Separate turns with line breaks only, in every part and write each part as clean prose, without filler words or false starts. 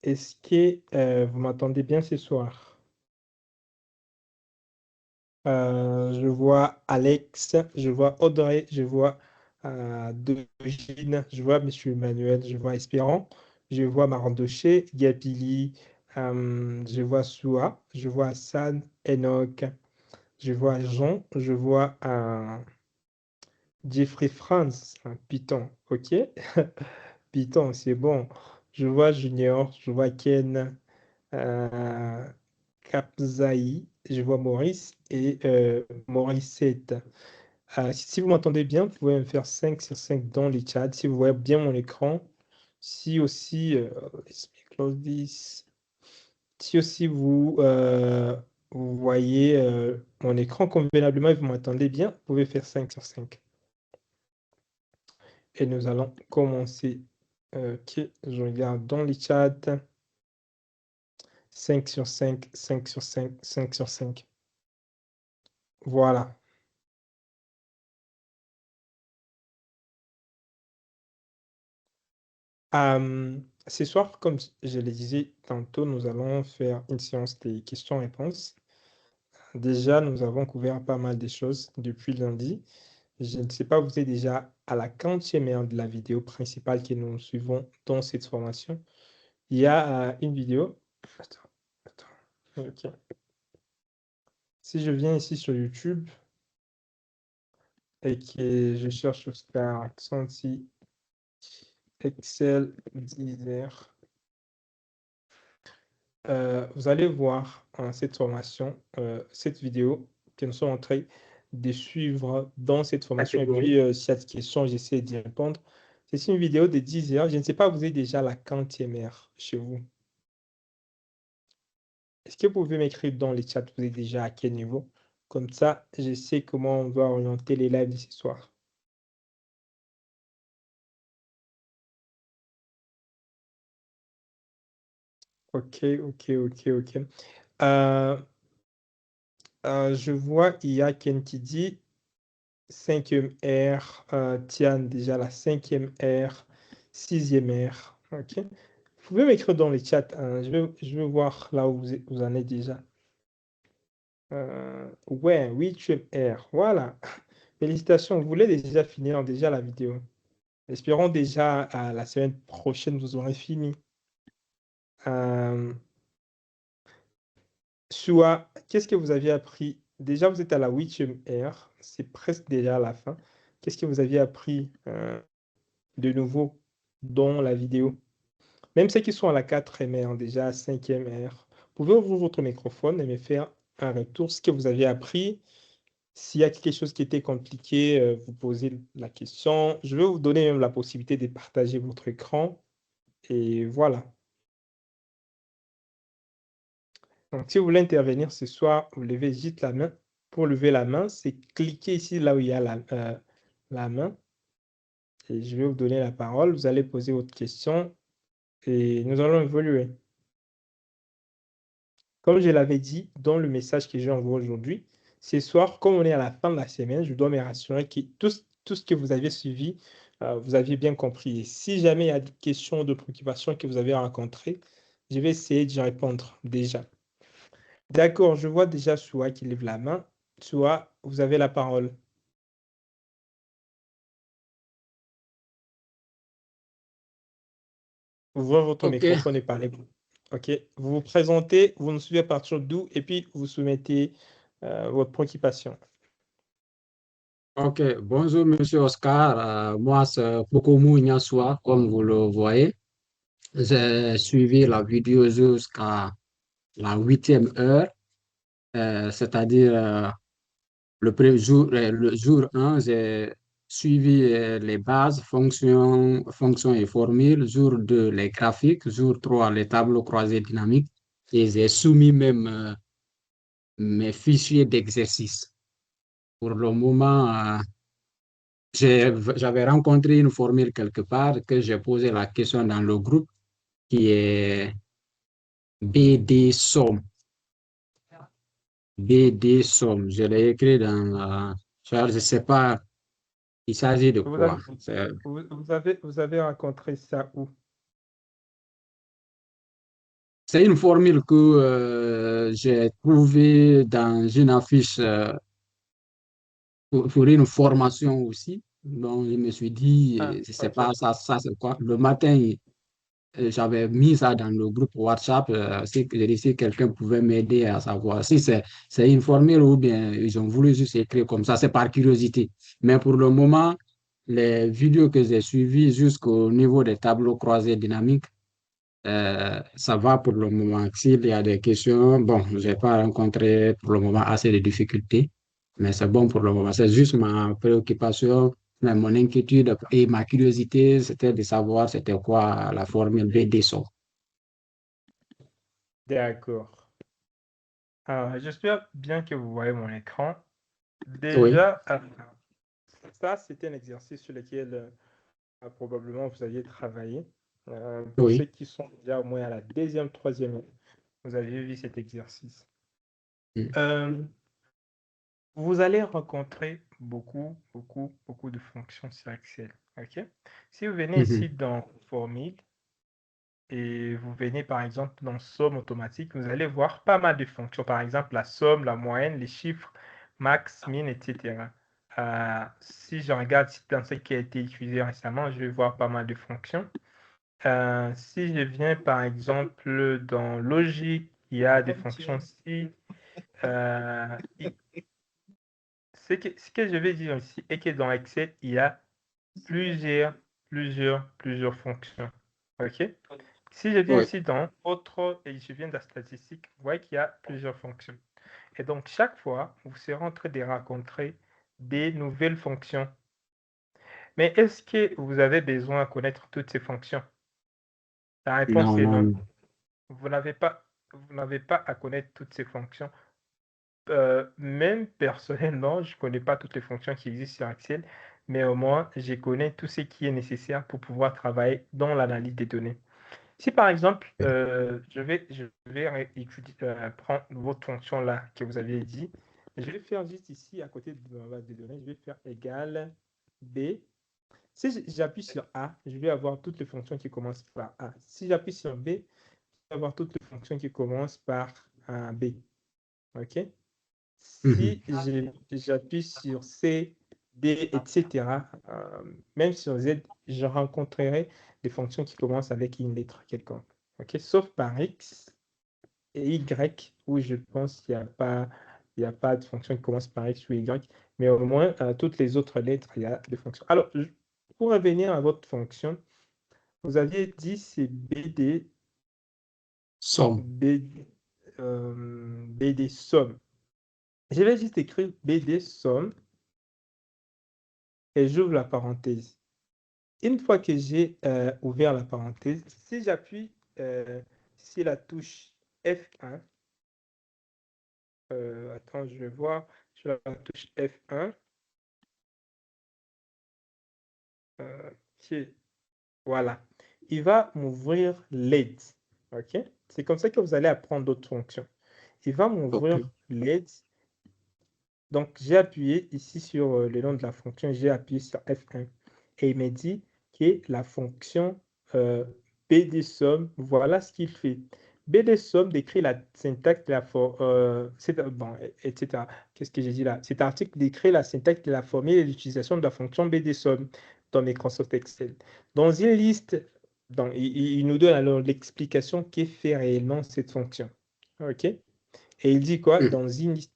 Est-ce que vous m'entendez bien ce soir? Je vois Alex, je vois Audrey, je vois Dogine, je vois Monsieur Emmanuel, je vois Espérant, je vois Marandoché, Gabili, je vois Soua, je vois Hassan, Enoch, je vois Jean, je vois Jeffrey Franz, Python, ok? Python, c'est bon. Je vois Junior, je vois Ken, euh, Kapzaï, je vois Maurice et Maurice 7. Si vous m'entendez bien, vous pouvez me faire 5 sur 5 dans les chats. Si vous voyez bien mon écran, si aussi, let me close this. Si aussi vous voyez mon écran convenablement et vous m'entendez bien, vous pouvez faire 5 sur 5. Et nous allons commencer. Ok, je regarde dans les chats. 5 sur 5, 5 sur 5, 5 sur 5. Voilà. Ce soir, comme je le disais tantôt, nous allons faire une séance des questions-réponses. Déjà, nous avons couvert pas mal de choses depuis lundi. Je ne sais pas, vous êtes déjà à la 40e heure de la vidéo principale que nous suivons dans cette formation. Il y a une vidéo. Attends, attends. Ok. Si je viens ici sur YouTube et que je cherche Oscar Xanthi Excel 10 vous allez voir cette formation, cette vidéo que nous sommes en train de suivre dans cette formation. Et puis, s'il y a des questions, j'essaie d'y répondre. C'est une vidéo de 10 heures. Je ne sais pas, vous êtes déjà à la 40e heure chez vous. Est-ce que vous pouvez m'écrire dans les chats, vous êtes déjà à quel niveau? Comme ça, je sais comment on va orienter les lives de ce soir. Ok, ok, ok, ok. Euh, je vois, il y a Ken qui dit 5e R, Tian déjà la 5e R, 6e R. Ok. Vous pouvez m'écrire dans les chats, hein. Je veux voir là où vous en êtes déjà. Ouais, 8e R. Voilà. Félicitations, vous voulez déjà finir déjà la vidéo. Espérons déjà à la semaine prochaine, vous aurez fini. Euh, Shua, qu'est-ce que vous aviez appris? Déjà, vous êtes à la 8e R. C'est presque déjà à la fin. Qu'est-ce que vous aviez appris de nouveau dans la vidéo? Même ceux qui sont à la 4e R, déjà à 5e R, vous pouvez ouvrir votre microphone et me faire un retour, ce que vous avez appris. S'il y a quelque chose qui était compliqué, vous posez la question. Je vais vous donner même la possibilité de partager votre écran. Et voilà. Donc, si vous voulez intervenir ce soir, vous levez vite la main. Pour lever la main, c'est cliquer ici là où il y a la main. Et je vais vous donner la parole. Vous allez poser votre question et nous allons évoluer. Comme je l'avais dit dans le message que j'ai envoyé aujourd'hui, ce soir, comme on est à la fin de la semaine, je dois me rassurer que tout ce que vous avez suivi, vous aviez bien compris. Et si jamais il y a des questions, de préoccupations que vous avez rencontrées, je vais essayer d'y répondre déjà. D'accord, je vois déjà Soua qui lève la main. Soua, vous avez la parole. Ouvrez votre
Ok,
microphone et parlez. OK. Vous vous présentez, vous nous suivez à partir d'où et puis vous soumettez votre préoccupation.
ok. Bonjour, Monsieur Oscar. Moi, c'est Pokomu Nyaswa, comme vous le voyez. J'ai suivi la vidéo jusqu'à la 8e heure, c'est-à-dire le jour 1, j'ai suivi les bases, fonctions et formules. Jour 2, les graphiques. Jour 3, les tableaux croisés dynamiques. Et j'ai soumis même mes fichiers d'exercice. Pour le moment, j'avais rencontré une formule quelque part que j'ai posé la question dans le groupe qui est BD somme. BD somme. Je l'ai écrit dans je ne sais pas, il s'agit de
Vous
quoi.
avez, vous avez rencontré ça où?
C'est une formule que j'ai trouvée dans une affiche pour une formation aussi. Donc, je me suis dit,
Ah,
c'est
ok.
pas ça, ça c'est quoi? Le matin, j'avais mis ça dans le groupe WhatsApp. J'ai dit si quelqu'un pouvait m'aider à savoir si c'est une formule ou bien ils ont voulu juste écrire comme ça, c'est par curiosité. Mais pour le moment, les vidéos que j'ai suivies jusqu'au niveau des tableaux croisés dynamiques, ça va pour le moment. S'il y a des questions, bon, je n'ai pas rencontré pour le moment assez de difficultés, mais c'est bon pour le moment. C'est juste ma préoccupation, mais mon inquiétude et ma curiosité, c'était de savoir c'était quoi la formule BD-SOM.
D'accord. Alors, j'espère bien que vous voyez mon écran.
Oui,
Déjà, ça, c'était un exercice sur lequel probablement vous aviez travaillé. Pour ceux
oui.
qui sont déjà au moins à la deuxième, troisième année, vous avez vu cet exercice.
Mm.
Euh, Vous allez rencontrer beaucoup de fonctions sur Excel. OK? Si vous venez ici
Mhm.
dans Formule et vous venez par exemple dans Somme automatique, vous allez voir pas mal de fonctions. Par exemple, la somme, la moyenne, les chiffres, max, min, etc. Si je regarde dans ce qui a été utilisé récemment, je vais voir pas mal de fonctions. Si je viens par exemple dans logique, il y a des fonctions si. euh, ce que je vais dire ici est que dans Excel, il y a plusieurs fonctions. OK? Si je viens
Oui.
ici dans autre et je viens de la statistique, vous voyez qu'il y a plusieurs fonctions. Et donc, chaque fois, vous serez en train de rencontrer des nouvelles fonctions. Mais est-ce que vous avez besoin de connaître toutes ces fonctions? La réponse
Non,
est non.
non.
Vous n'avez pas à connaître toutes ces fonctions. Même personnellement, je ne connais pas toutes les fonctions qui existent sur Excel, mais au moins, je connais tout ce qui est nécessaire pour pouvoir travailler dans l'analyse des données. Si par exemple, je vais prendre votre fonction là que vous avez dit, je vais faire juste ici à côté de ma base de données, je vais faire égal B. Si j'appuie sur A, je vais avoir toutes les fonctions qui commencent par A. Si j'appuie sur B, je vais avoir toutes les fonctions qui commencent par B. OK?
Mhm.
Si j'appuie sur C, D, etc., même sur Z, je rencontrerai des fonctions qui commencent avec une lettre quelconque. OK? Sauf par X et Y, où je pense qu'il n'y a pas de fonction qui commence par X ou Y, mais au moins, toutes les autres lettres, il y a des fonctions. Alors, pour revenir à votre fonction, vous aviez dit c'est
Somme.
BD, BD somme. Je vais juste écrire BD somme et j'ouvre la parenthèse. Une fois que j'ai ouvert la parenthèse, si j'appuie sur la touche F1, attends, je vais voir sur la touche F1, ok, voilà, il va m'ouvrir l'aide. OK? C'est comme ça que vous allez apprendre d'autres fonctions. Il va
OK.
m'ouvrir l'aide. Donc, j'ai appuyé ici sur le nom de la fonction, j'ai appuyé sur F1 et il m'a dit que la fonction BDSum, voilà ce qu'il fait. BDSum décrit la syntaxe de la bon, etc. Qu'est-ce que j'ai dit là? Cet article décrit la syntaxe de la formule et l'utilisation de la fonction BDSum dans Microsoft Excel. Dans une liste, il nous donne alors l'explication qui fait réellement cette fonction. OK? Et il dit quoi?
Mm.
Dans une liste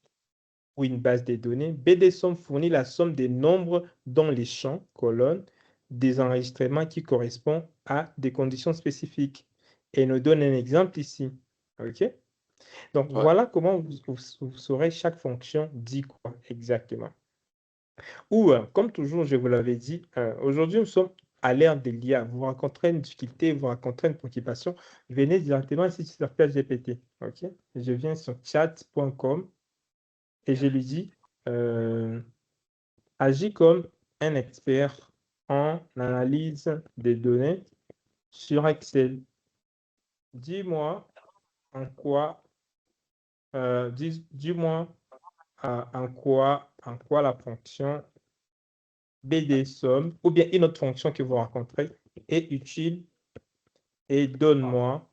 ou une base de données, BDSum fournit la somme des nombres dans les champs, colonnes, des enregistrements qui correspondent à des conditions spécifiques. Et il nous donne un exemple ici. OK? Donc,
Ouais.
voilà comment vous saurez chaque fonction dit quoi exactement. Ou, comme toujours, je vous l'avais dit, aujourd'hui, nous sommes à l'ère des l'IA. Vous rencontrez une difficulté, vous rencontrez une préoccupation, venez directement ici sur ChatGPT. OK? Je viens sur chat.com et je lui dis, agis comme un expert en analyse des données sur Excel. Dis-moi en quoi, dis-moi en quoi la fonction BDSum ou bien une autre fonction que vous rencontrez est utile et donne-moi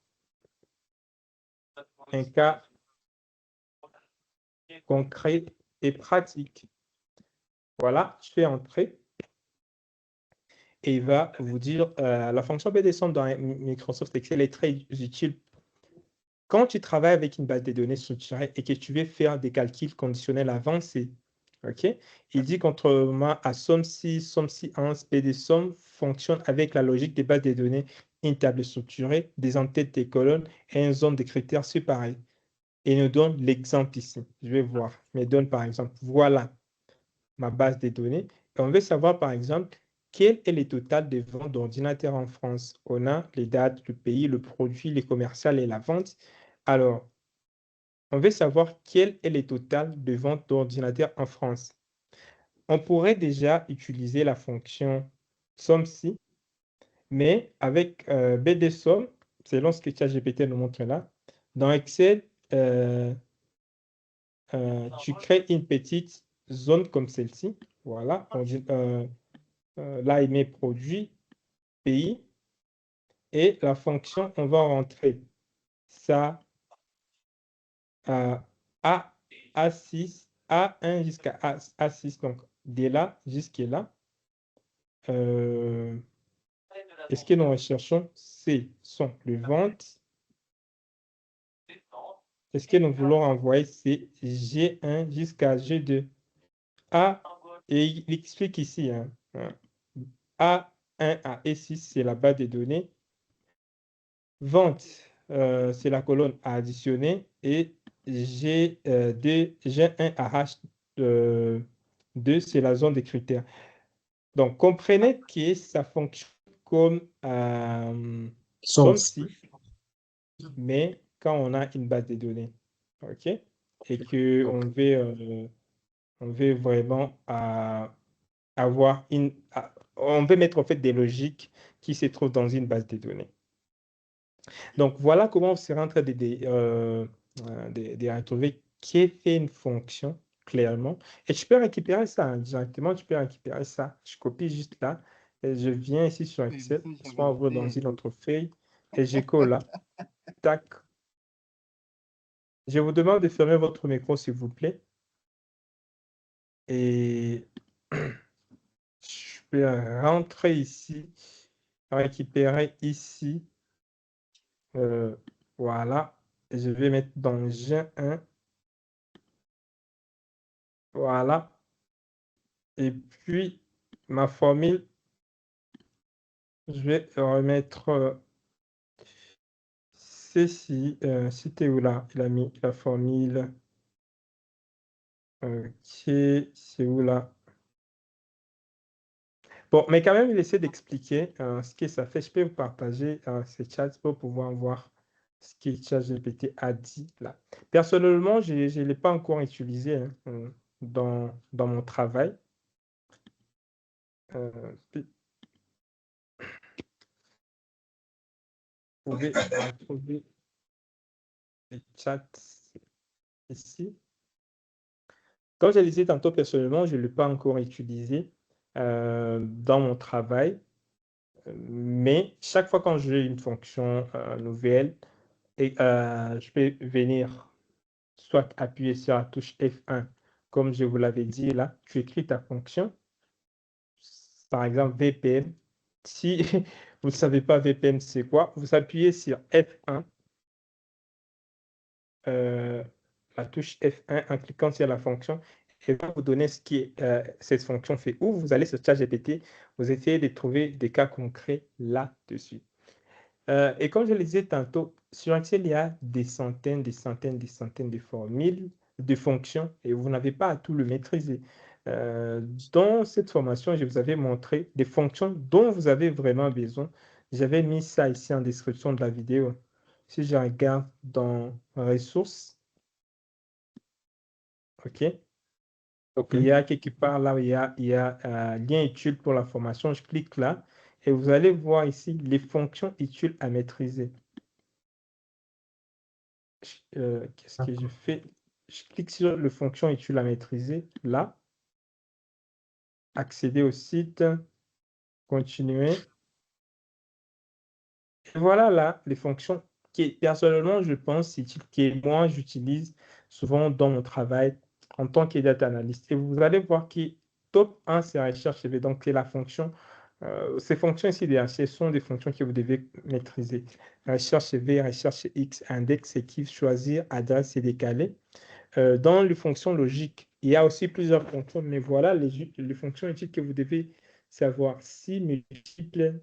un cas concret et pratique. Voilà, je fais entrer et il va vous dire la fonction BDSOM dans Microsoft Excel est très utile quand tu travailles avec une base de données structurée et que tu veux faire des calculs conditionnels avancés. OK? Il dit contrairement à SOM6, SOM6 BDSOM fonctionne avec la logique des bases de données, une table structurée, des entêtes des colonnes et une zone de critères séparés. Et nous donne l'exemple ici. Je vais voir. Il me donne par exemple, voilà ma base de données. Et on veut savoir par exemple, quel est le total de ventes d'ordinateurs en France? On a les dates, le pays, le produit, les commerciales et la vente. Alors, on veut savoir quel est le total de ventes d'ordinateurs en France. On pourrait déjà utiliser la fonction SOM-SI, mais avec BDSOM, selon ce que ChatGPT nous montre là, dans Excel, tu crées une petite zone comme celle-ci. Voilà, on dit, là, il met produit, pays, et la fonction, on va rentrer ça à A, A6, A1 jusqu'à A6, donc de là jusqu'à là. Et ce que nous recherchons, ce sont les ventes. Et ce que nous voulons envoyer, c'est G1 jusqu'à G2. A, et il explique ici, hein, A1 à E6, c'est la base de données. Vente, c'est la colonne à additionner. Et G2, G1 à H2, c'est la zone des critères. Donc, comprenez que ça fonctionne comme SOM-SI, mais quand on a une base de données, OK? Et on veut vraiment avoir on veut mettre en fait des logiques qui se trouvent dans une base de données. Donc, voilà comment on serait en train de retrouver qui fait une fonction clairement. Et tu peux récupérer ça hein, directement, tu peux récupérer ça. Je copie juste là. Et je viens ici sur Excel, je vais ouvrir dans une autre feuille et j'écolle là. Tac. Je vous demande de fermer votre micro, s'il vous plaît. Et je peux rentrer ici, récupérer ici. Voilà. Et je vais mettre dans G1. Voilà. Et puis, ma formule, je vais remettre ceci. C'était où là? Il a mis la formule. Ok, c'est où là? Bon, mais quand même, il essaie d'expliquer ce que ça fait. Je peux vous partager ces chats pour pouvoir voir ce que ChatGPT a dit là. Personnellement, je ne l'ai pas encore utilisé hein, dans mon travail. Vous pouvez retrouver les chats ici. Comme je le disais tantôt, personnellement, je ne l'ai pas encore utilisé dans mon travail, mais chaque fois quand j'ai une fonction nouvelle, et, je peux venir soit appuyer sur la touche F1, comme je vous l'avais dit là, tu écris ta fonction, par exemple VPN. Si vous ne savez pas VPN, c'est quoi? Vous appuyez sur F1, la touche F1 en cliquant sur la fonction et va vous donner ce qui cette fonction fait. Ou vous allez sur ChatGPT, vous essayez de trouver des cas concrets là-dessus. Et comme je le disais tantôt, sur Excel, il y a des centaines, des centaines, des centaines de formules, de fonctions, et vous n'avez pas à tout le maîtriser. Dans cette formation, je vous avais montré des fonctions dont vous avez vraiment besoin. J'avais mis ça ici en description de la vidéo. Si je regarde dans ressources, OK,
OK.
il y a quelque part là où il y a lien utile pour la formation. Je clique là et vous allez voir ici les fonctions utiles à maîtriser. Qu'est-ce que je fais? Je clique sur les fonctions utiles à maîtriser là. Accéder au site, continuer. Et voilà là les fonctions personnellement, je pense, c'est que moi, j'utilise souvent dans mon travail en tant que data analyst. Et vous allez voir que top 1, c'est recherche CV. Donc, c'est la fonction. Ces fonctions ici, ce sont des fonctions que vous devez maîtriser. Recherche CV, recherche X, index, équipe, choisir, adresse et décaler. Dans les fonctions logiques, il y a aussi plusieurs fonctions, mais voilà les fonctions utiles que vous devez savoir. Si multiple,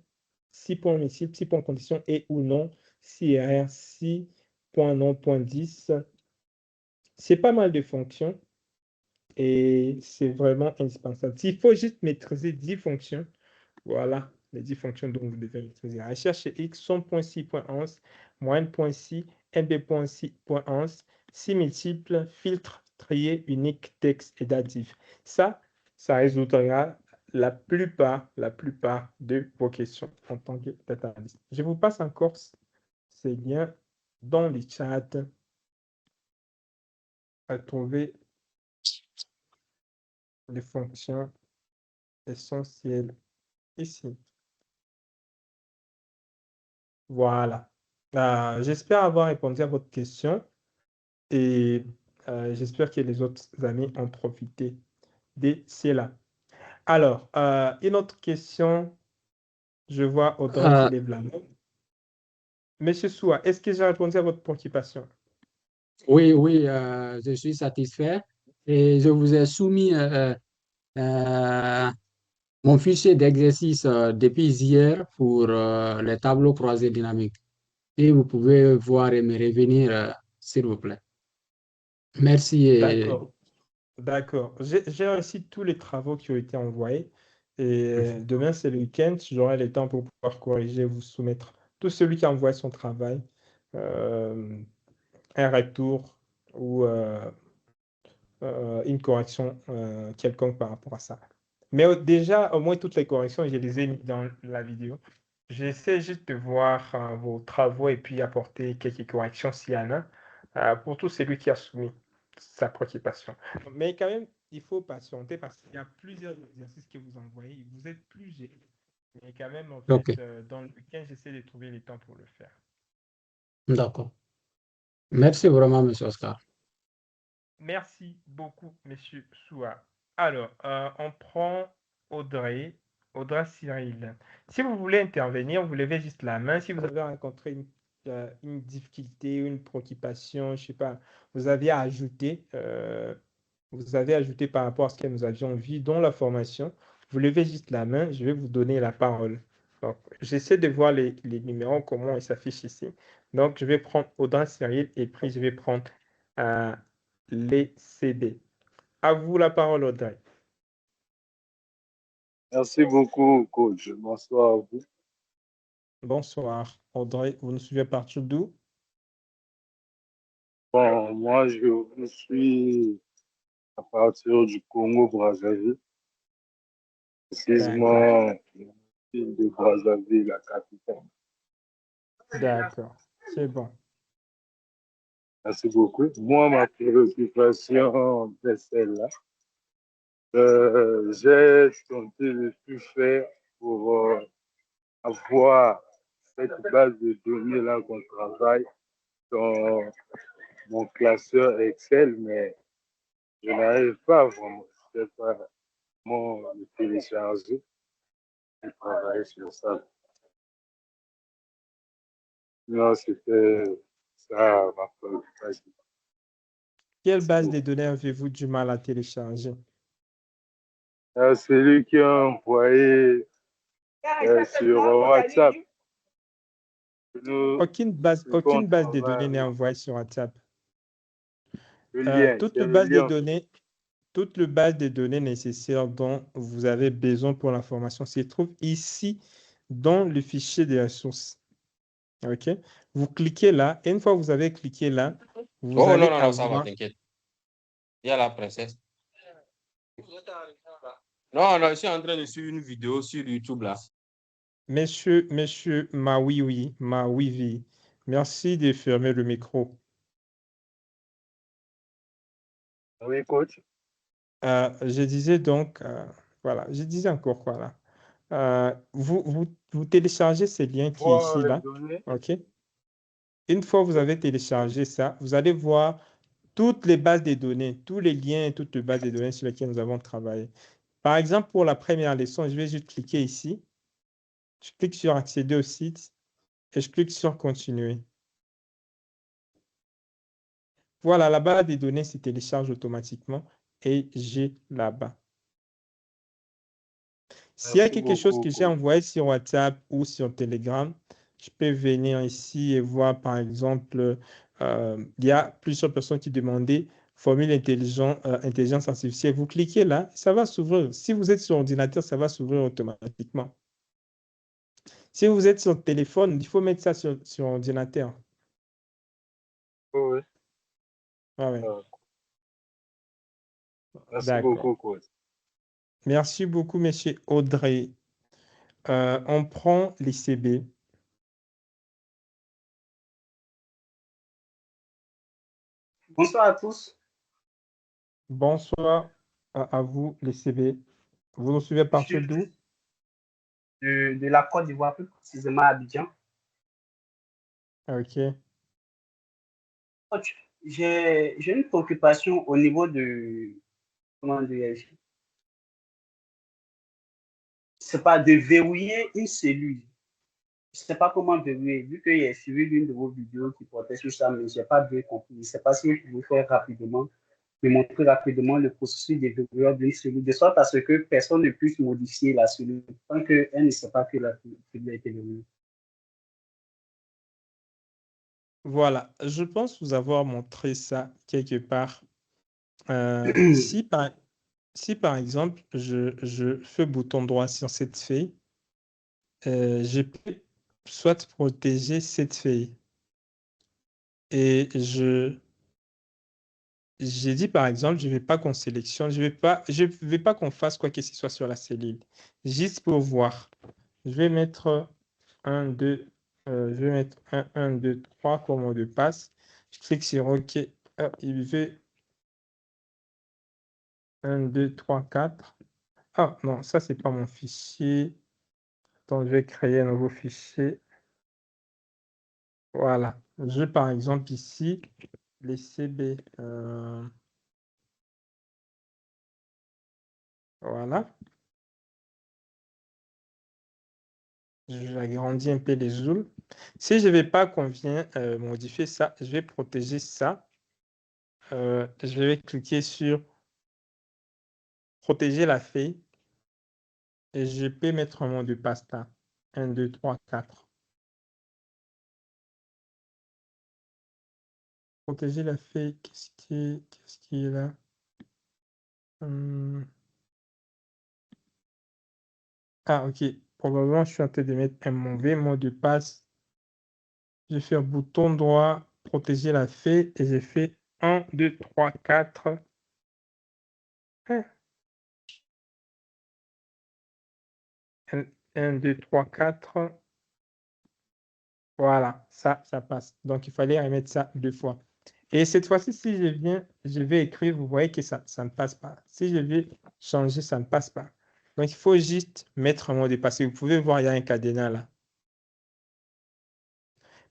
si point multiple, si point condition et ou non, si erreur, si point non, point 10. C'est pas mal de fonctions et c'est vraiment indispensable. Il faut juste maîtriser 10 fonctions. Voilà les 10 fonctions dont vous devez maîtriser. Recherche X, somme.si.11, moyenne.si, mb.si.11, si multiple, filtre, trier, unique, texte et datif. Ça résoudra la plupart de vos questions en tant que data analyst. Je vous passe encore ces liens dans les chats à trouver les fonctions essentielles ici. Voilà. J'espère avoir répondu à votre question et j'espère que les autres amis ont profité de cela. Alors, une autre question. Je vois Audrey qui
Euh,
lève la main. Monsieur Soua, est-ce que j'ai répondu à votre préoccupation?
oui, oui, je suis satisfait et je vous ai soumis euh, mon fichier d'exercice depuis hier pour les tableaux croisés dynamiques. Et vous pouvez voir et me revenir, s'il vous plaît. Merci et
D'accord, d'accord. J'ai reçu tous les travaux qui ont été envoyés et demain, c'est le week-end. J'aurai le temps pour pouvoir corriger, vous soumettre tout celui qui a envoyé son travail, euh, un retour ou une correction quelconque par rapport à ça. Mais déjà, au moins toutes les corrections, je les ai mis dans la vidéo. J'essaie juste de voir vos travaux et puis apporter quelques corrections s'il y en a pour tout celui qui a soumis sa préoccupation. Mais quand même, il faut patienter parce qu'il y a plusieurs exercices que vous envoyez. Vous êtes plus géré. Mais quand même, en fait,
OK,
dans le week-end, j'essaie de trouver le temps pour le faire.
d'accord. Merci vraiment, Monsieur Oscar.
Merci beaucoup, Monsieur Soua. Alors, on prend Audrey, Audrey Cyril. Si vous voulez intervenir, vous levez juste la main. Si vous avez rencontré une difficulté, une préoccupation, je sais pas, vous avez ajouté, par rapport à ce que nous avions vu dans la formation, vous levez juste la main, je vais vous donner la parole. Donc, j'essaie de voir les numéros, comment ils s'affichent ici. Donc, je vais prendre Audrey Cyril et puis je vais prendre euh, les CD. À vous la parole, Audrey.
Merci beaucoup, coach. Bonsoir à vous.
Bonsoir, Audrey. Vous nous suivez à partir d'où?
Bon, moi, je vous suis à partir du Congo-Brazzaville,
D'accord,
précisément ville de Brazzaville, la capitale.
d'accord. C'est bon.
Merci beaucoup. Moi, ma préoccupation est celle-là. J'ai tenté de tout faire pour avoir cette base de données-là qu'on travaille dans mon classeur Excel, mais je n'arrive pas vraiment. Je sais pas comment le télécharger et travailler sur ça. Non, c'était ça ma préoccupation.
Quelle base de données avez-vous du mal à télécharger?
C'est lui qui a envoyé sur WhatsApp. Nous, ce qu'on
Aucune base de
travaille
données n'est
avec
envoyée sur WhatsApp.
le lien,
Toute
c'est
le
le
base de
lien.
données, toute le base de données nécessaires dont vous avez besoin pour la formation se trouve ici dans le fichier des ressources. OK? Vous cliquez là, et une fois que vous avez cliqué là, vous
Oh non,
allez
non, non, ça va,
avoir.
t'inquiète. Il y a la princesse. Non, non, je suis en train de suivre une vidéo sur YouTube là.
Monsieur Mawiwi, merci de fermer le micro.
Oui, coach.
Je disais donc, voilà, je disais encore quoi là. Vous téléchargez ces liens qui est
Voir
ici
les
là,
données.
OK? Une fois que vous avez téléchargé ça, vous allez voir toutes les bases de données, tous les liens et toutes les bases de données sur lesquelles nous avons travaillé. Par exemple, pour la première leçon, je vais juste cliquer ici. Je clique sur accéder au site et je clique sur continuer. Voilà, la base des données se télécharge automatiquement et j'ai là-bas. S'il y a
Merci
quelque chose
beaucoup,
que j'ai
coach.
envoyé sur WhatsApp ou sur Telegram, je peux venir ici et voir, par exemple, il y a plusieurs personnes qui demandaient formule intelligence artificielle. Vous cliquez là, ça va s'ouvrir. Si vous êtes sur ordinateur, ça va s'ouvrir automatiquement. Si vous êtes sur téléphone, il faut mettre ça sur ordinateur.
Oui,
Ah ouais,
merci
d'accord.
beaucoup, coach.
Merci beaucoup, monsieur Audrey. On prend les CB.
Bonsoir à tous.
Bonsoir à vous, les CB. Vous nous suivez à
Je
partir
suis
d'où?
de la Côte d'Ivoire, plus précisément à Abidjan.
Ok.
Coach, j'ai une préoccupation au niveau de, comment dirais-je, c'est pas de verrouiller une cellule. Je ne sais pas comment verrouiller, vu que j'ai suivi l'une de vos vidéos qui portait sur ça, mais je n'ai pas bien compris. Je ne sais pas si vous pouvez faire rapidement, me montrer rapidement le processus de verrouillage d'une cellule, de sorte à ce que personne ne puisse modifier la cellule tant qu'elle ne sait pas que la cellule a été verrouillée.
Voilà, je pense vous avoir montré ça quelque part. Si par exemple, je fais bouton droit sur cette feuille, je peux soit protéger cette feuille. Et j'ai dit par exemple, je ne veux pas qu'on sélectionne, je veux pas qu'on fasse quoi que ce soit sur la cellule. Juste pour voir. Je vais mettre 1, 2, je vais mettre 1, 2, 3 comme mot de passe. Je clique sur OK. Ah, il veut 1, 2, 3, 4. Ah non, ça, c'est pas mon fichier. Donc, je vais créer un nouveau fichier. Voilà. Je, par exemple, ici, les CB. Voilà. J'agrandis un peu les zooms. Si je ne vais pas qu'on vient modifier ça, je vais protéger ça. Je vais cliquer sur protéger la feuille et je peux mettre un mot de passe là. 1, 2, 3, 4. Protéger la feuille. Qu'est-ce qui est là? Ah, ok. Probablement, je suis en train de mettre un mauvais mot de passe. Je fais un bouton droit, protéger la feuille et j'ai fait 1, 2, 3, 4. 1, 2, 3, 4. Voilà, ça passe. Donc, il fallait remettre ça 2 fois. Et cette fois-ci, si je viens, je vais écrire, vous voyez que ça ne passe pas. Si je vais changer, ça ne passe pas. Donc, il faut juste mettre un mot de passe. Vous pouvez voir, il y a un cadenas là.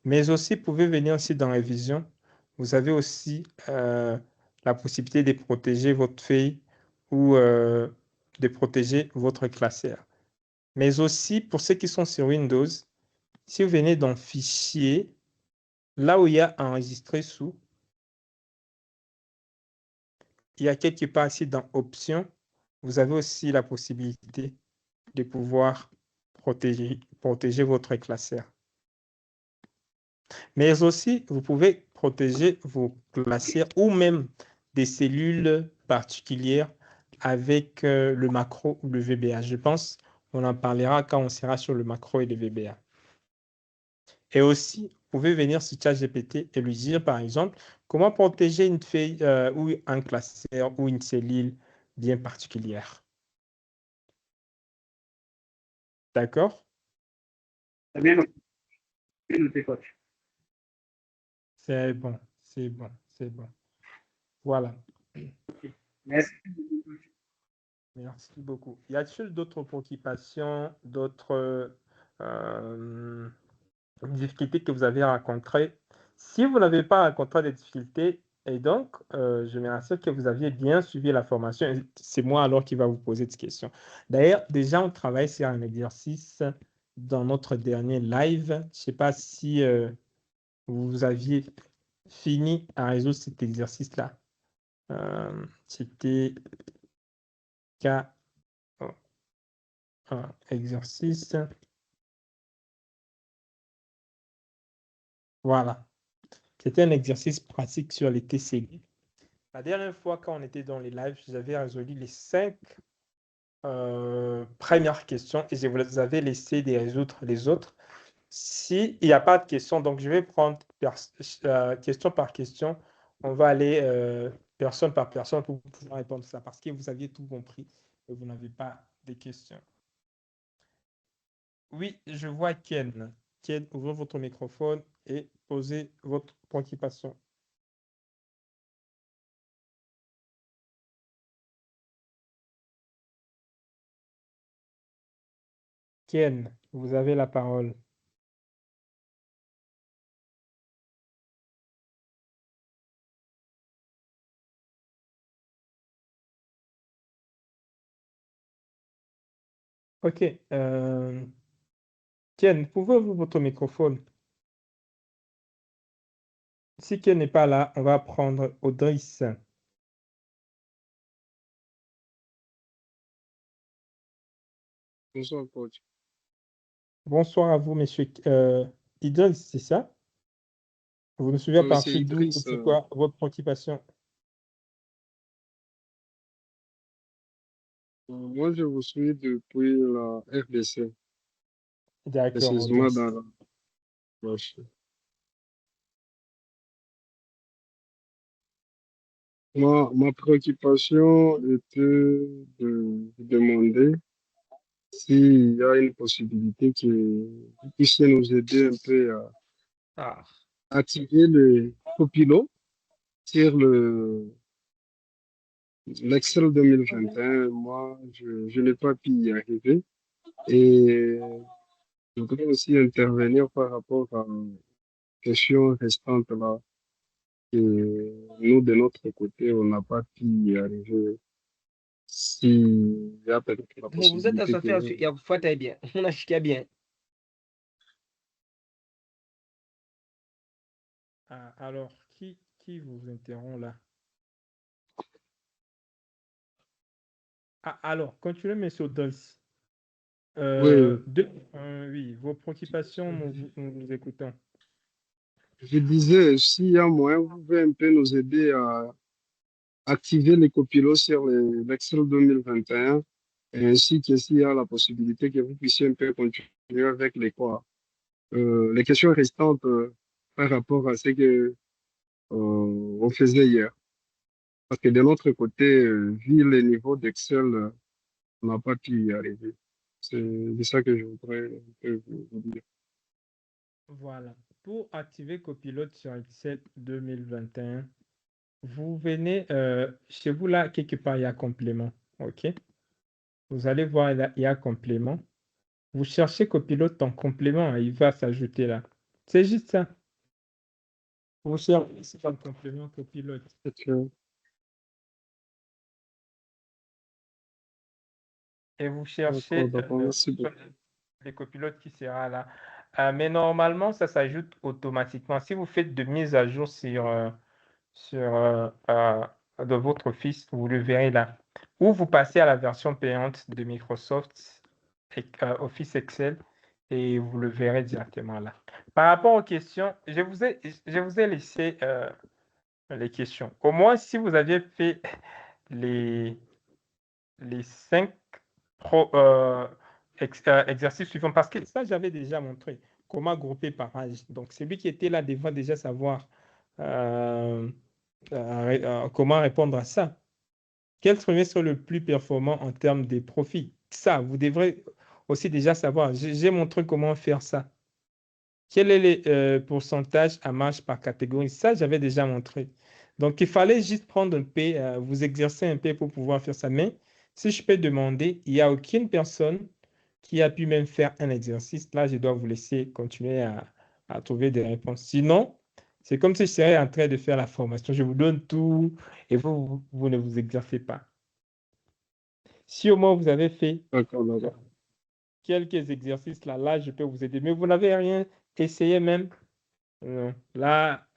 Mais aussi, vous pouvez venir aussi dans Révision. Vous avez aussi la possibilité de protéger votre feuille ou de protéger votre classeur. Mais aussi, pour ceux qui sont sur Windows, si vous venez dans Fichier, là où il y a Enregistrer sous, il y a quelque part ici dans Options, vous avez aussi la possibilité de pouvoir protéger votre classeur. Mais aussi, vous pouvez protéger vos classeurs ou même des cellules particulières avec le macro ou le VBA. Je pense qu'on en parlera quand on sera sur le macro et le VBA. Et aussi, vous pouvez venir sur ChatGPT et lui dire, par exemple, comment protéger une feuille ou un classeur ou une cellule bien particulière. D'accord?
C'est bien noté, coach.
C'est bon, c'est bon, c'est bon. Voilà.
Merci.
Merci beaucoup. Y a-t-il d'autres préoccupations, d'autres difficultés que vous avez rencontrées? Si vous n'avez pas rencontré des difficultés, et donc, je me rassure que vous aviez bien suivi la formation. Et c'est moi alors qui va vous poser cette question. D'ailleurs, déjà, on travaille sur un exercice dans notre dernier live. Je ne sais pas si vous aviez fini à résoudre cet exercice-là. C'était cas un exercice. Voilà. C'était un exercice pratique sur les TCD. La dernière fois, quand on était dans les lives, j'avais résolu les 5 premières questions et je vous avais laissé de résoudre les autres. S'il n'y a pas de questions, donc je vais prendre question par question. On va aller personne par personne pour pouvoir répondre à ça parce que vous aviez tout compris et vous n'avez pas de questions. Oui, je vois Ken. Ken, ouvrez votre microphone et posez votre préoccupation. Ken, vous avez la parole. Ok. Ken, pouvez ouvrir votre microphone? Si Ken n'est pas là, on va prendre Audrice.
Bonsoir, coach.
Bonsoir à vous, monsieur Idriss, c'est ça? Vous me suivez à
Oui, c'est
partir d'où?
Idriss.
C'est quoi votre préoccupation?
Moi, je vous suis depuis la RDC,
D'accord,
précisément
Audrice.
dans la gauche. Ma préoccupation était de vous demander s'il y a une possibilité que vous puissiez nous aider un peu à
Ah,
activer le copilot sur l'Excel 2021. Moi, je n'ai pas pu y arriver et je voudrais aussi intervenir par rapport à question restante là, que nous, de notre côté, on n'a pas pu y arriver. S'il y a peut-être la
Vous êtes
possibilité
associé
que...
ya kufuata bien. Unashikia bien.
alors, qui vous interrompt là? Ah, alors, continuez, monsieur Audrice.
Oui,
Oui, vos préoccupations, nous vous écoutons.
je disais, s'il y a moyen, vous pouvez un peu nous aider à activer les copilotes sur l'Excel 2021, et ainsi que s'il y a la possibilité que vous puissiez un peu continuer avec les questions restantes par rapport à ce que on faisait hier. Parce que de notre côté, vu les niveaux d'Excel, on n'a pas pu y arriver. C'est ça que je voudrais un peu vous dire.
Voilà. Pour activer Copilote sur Excel 2021, vous venez chez vous là, quelque part, il y a complément. OK? Vous allez voir, là, il y a complément. Vous cherchez copilote en complément, il va s'ajouter là. C'est juste ça. Vous cherchez en complément copilote.
Ok,
Et vous cherchez
d'accord, merci beaucoup.
les copilotes qui sera là. Mais normalement, ça s'ajoute automatiquement. Si vous faites de mise à jour de votre Office, vous le verrez là. Ou vous passez à la version payante de Microsoft Office Excel et vous le verrez directement là. Par rapport aux questions, je vous ai laissé les questions. Au moins, si vous aviez fait les 5 exercices suivants, parce que ça, j'avais déjà montré comment grouper par âge. Donc, celui qui était là devant déjà savoir comment répondre à ça. Quel trimestre le plus performant en termes de profits? Ça, vous devrez aussi déjà savoir. J'ai montré comment faire ça. Quel est le pourcentage à marge par catégorie? Ça, j'avais déjà montré. Donc, il fallait juste prendre un peu, vous exercer un peu pour pouvoir faire ça. Mais si je peux demander, il n'y a aucune personne qui a pu même faire un exercice. Là, je dois vous laisser continuer à trouver des réponses. Sinon, C'est comme si je serais en train de faire la formation. Je vous donne tout et vous ne vous exercez pas. Si au moins vous avez fait
D'accord, d'accord.
quelques exercices là, je peux vous aider. Mais vous n'avez rien essayé même. Non. Là,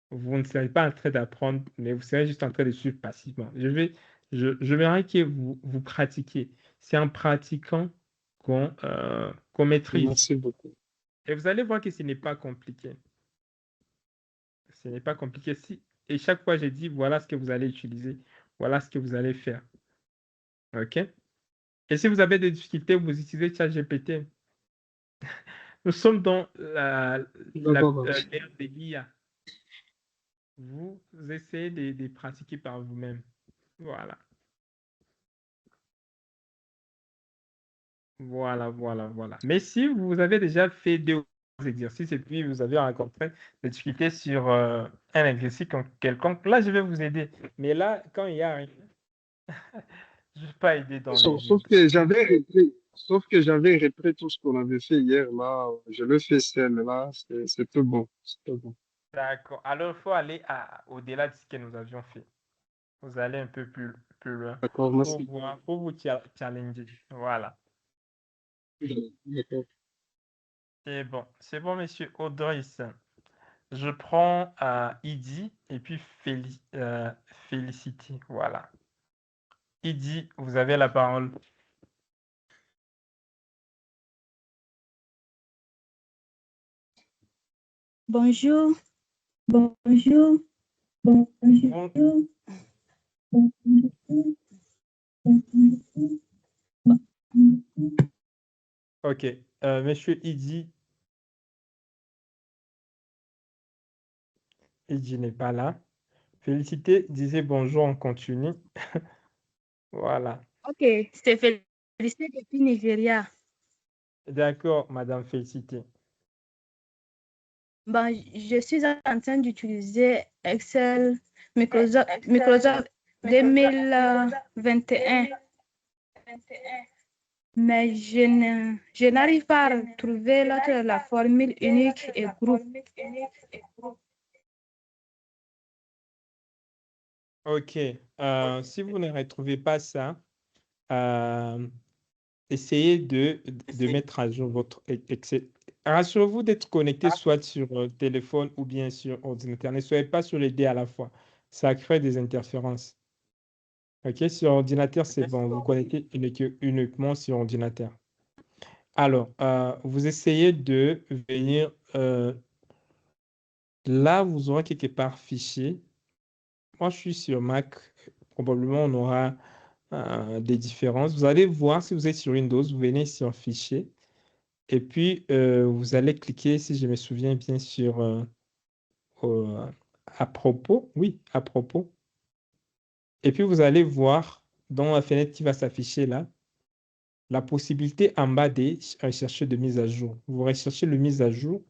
vous ne serez pas en train d'apprendre, mais vous serez juste en train de suivre passivement. Je verrai que vous pratiquiez. C'est en pratiquant qu'on maîtrise.
Merci beaucoup.
Et vous allez voir que ce n'est pas compliqué. Ce n'est pas compliqué. Et chaque fois, j'ai dit, voilà ce que vous allez utiliser. Voilà ce que vous allez faire. OK? Et si vous avez des difficultés, vous utilisez ChatGPT. Nous sommes dans
D'accord.
l'ère des l'IA. Vous essayez de pratiquer par vous-même. Voilà. Voilà. Mais si vous avez déjà fait 2 exercices et puis vous avez rencontré des difficultés sur un exercice quelconque, là, je vais vous aider. Mais là, quand il y a rien, je ne vais pas aider dans les
Sauf sauf que j'avais repris tout ce qu'on avait fait hier, là, je le fais seul, là, c'est tout bon. C'est tout bon.
D'accord. Alors, il faut aller au-delà de ce que nous avions fait. Vous allez un peu plus loin
D'accord,
pour
merci.
voir, pour vous challenger. Voilà.
D'accord.
C'est bon, monsieur Audrice. Je prends Idi et puis Félicité. Voilà. Idi, vous avez la parole.
Bonjour, bonjour, bonjour.
Ok. Monsieur Idi n'est pas là. Félicité disait bonjour, on continue. Voilà.
Ok, c'est Félicité depuis Nigeria.
D'accord, Madame Félicité.
Bon, je suis en train d'utiliser Excel Microsoft 2021, mais je n'arrive pas à trouver la formule unique et groupe.
Ok. Si vous ne retrouvez pas ça, essayez de mettre à jour votre Excel. Rassurez-vous d'être connecté soit sur téléphone ou bien sur ordinateur. Ne soyez pas sur les deux à la fois. Ça crée des interférences. Ok, sur ordinateur, c'est bon. Vous connectez uniquement sur ordinateur. Alors, vous essayez de venir là, vous aurez quelque part fichier. Moi, je suis sur Mac. Probablement, on aura des différences. Vous allez voir si vous êtes sur Windows, vous venez sur Fichier. Et puis, vous allez cliquer, si je me souviens bien, sur à propos. Oui, à propos. Et puis, vous allez voir dans la fenêtre qui va s'afficher là, la possibilité en bas de rechercher de mise à jour. Vous recherchez le mise à jour.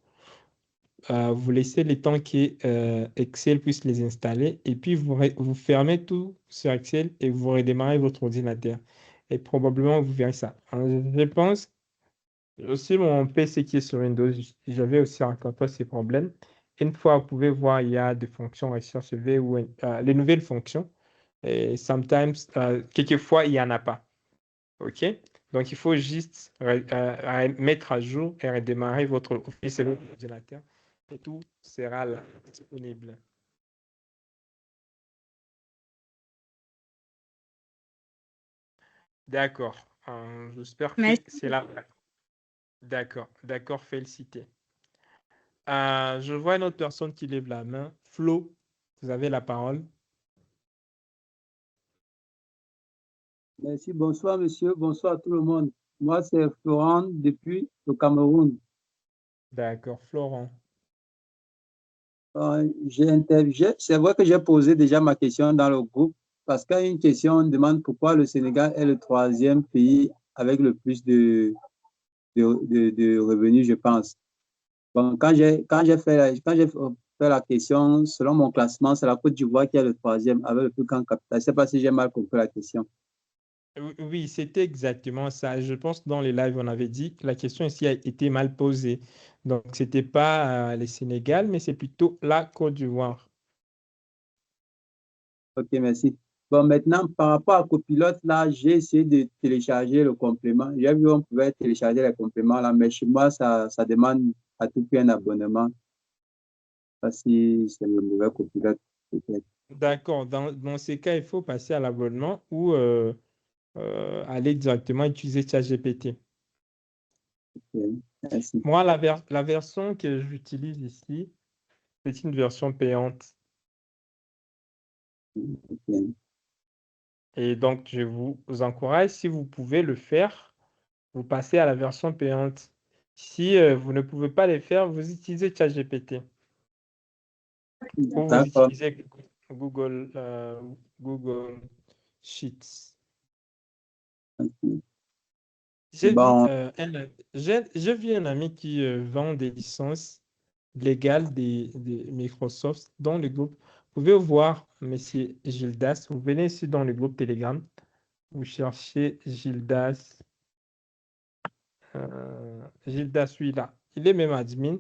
Vous laissez le temps que Excel puisse les installer et puis vous fermez tout sur Excel et vous redémarrez votre ordinateur. Et probablement, vous verrez ça. Je pense aussi mon PC qui est sur Windows, j'avais aussi rencontré ces problèmes. Une fois, vous pouvez voir, il y a des fonctions recherche V ou les nouvelles fonctions. Et quelquefois, il n'y en a pas. OK? Donc, il faut juste mettre à jour et redémarrer votre Office et votre ordinateur et tout sera là, disponible. D'accord. J'espère que
Merci.
c'est là. D'accord, félicité. Je vois une autre personne qui lève la main. Flo, vous avez la parole.
Merci, bonsoir monsieur, bonsoir à tout le monde. Moi, c'est Florent depuis le Cameroun.
D'accord, Florent.
C'est vrai que j'ai posé déjà ma question dans le groupe parce qu'il y a une question, on demande pourquoi le Sénégal est le 3e pays avec le plus de revenus, je pense. Bon, quand j'ai fait la question, selon mon classement, c'est la Côte d'Ivoire qui est le 3e avec le plus grand capital. Je ne sais pas si j'ai mal compris la question.
Oui, c'était exactement ça. Je pense que dans les lives, on avait dit que la question ici a été mal posée. Donc, ce n'était pas le Sénégal, mais c'est plutôt la Côte d'Ivoire.
Ok, merci. Bon, maintenant, par rapport à Copilote, là, j'ai essayé de télécharger le complément. J'ai vu qu'on pouvait télécharger les compléments là, mais chez moi, ça demande à tout prix un abonnement. Je ne sais pas si c'est le mauvais Copilote, peut-être.
D'accord. Dans ces cas, il faut passer à l'abonnement ou aller directement utiliser ChatGPT.
Ok, merci.
Moi, la version que j'utilise ici, c'est une version payante.
Ok.
Et donc, je vous encourage, si vous pouvez le faire, vous passez à la version payante. Si vous ne pouvez pas le faire, vous utilisez ChatGPT ou vous
D'accord.
utilisez Google, Google Sheets.
Ok.
J'ai vu,
Bon,
j'ai vu un ami qui vend des licences légales des Microsoft dans le groupe. Vous pouvez voir Monsieur Gildas. Vous venez ici dans le groupe Telegram. Vous cherchez Gildas. Gildas, celui-là. Il est même admin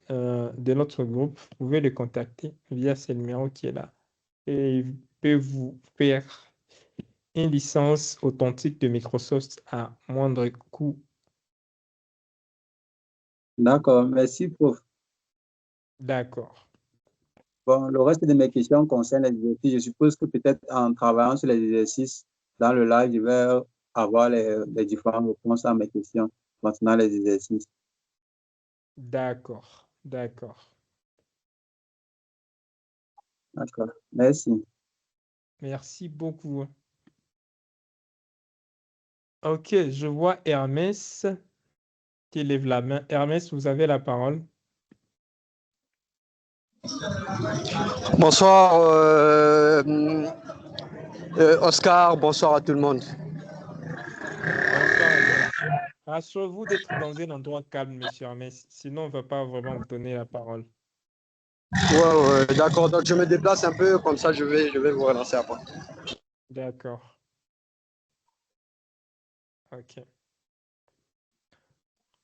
de notre groupe. Vous pouvez le contacter via ce numéro qui est là. Et il peut vous faire une licence authentique de Microsoft à moindre coût.
d'accord. Merci, prof.
D'accord.
Bon, le reste de mes questions concernent les exercices. Je suppose que peut-être en travaillant sur les exercices dans le live, je vais avoir les différentes réponses à mes questions concernant les exercices.
D'accord. D'accord.
D'accord. Merci.
Merci beaucoup. Ok, je vois Hermès qui lève la main. Hermès, vous avez la parole.
Bonsoir, Oscar. Bonsoir à tout le monde.
Bonsoir, Hermès. Rassurez-vous d'être dans un endroit calme, monsieur Hermès. Sinon, on ne va pas vraiment vous donner la parole.
Ouais, d'accord. Donc, je me déplace un peu, comme ça, je vais vous relancer après.
D'accord. Ok.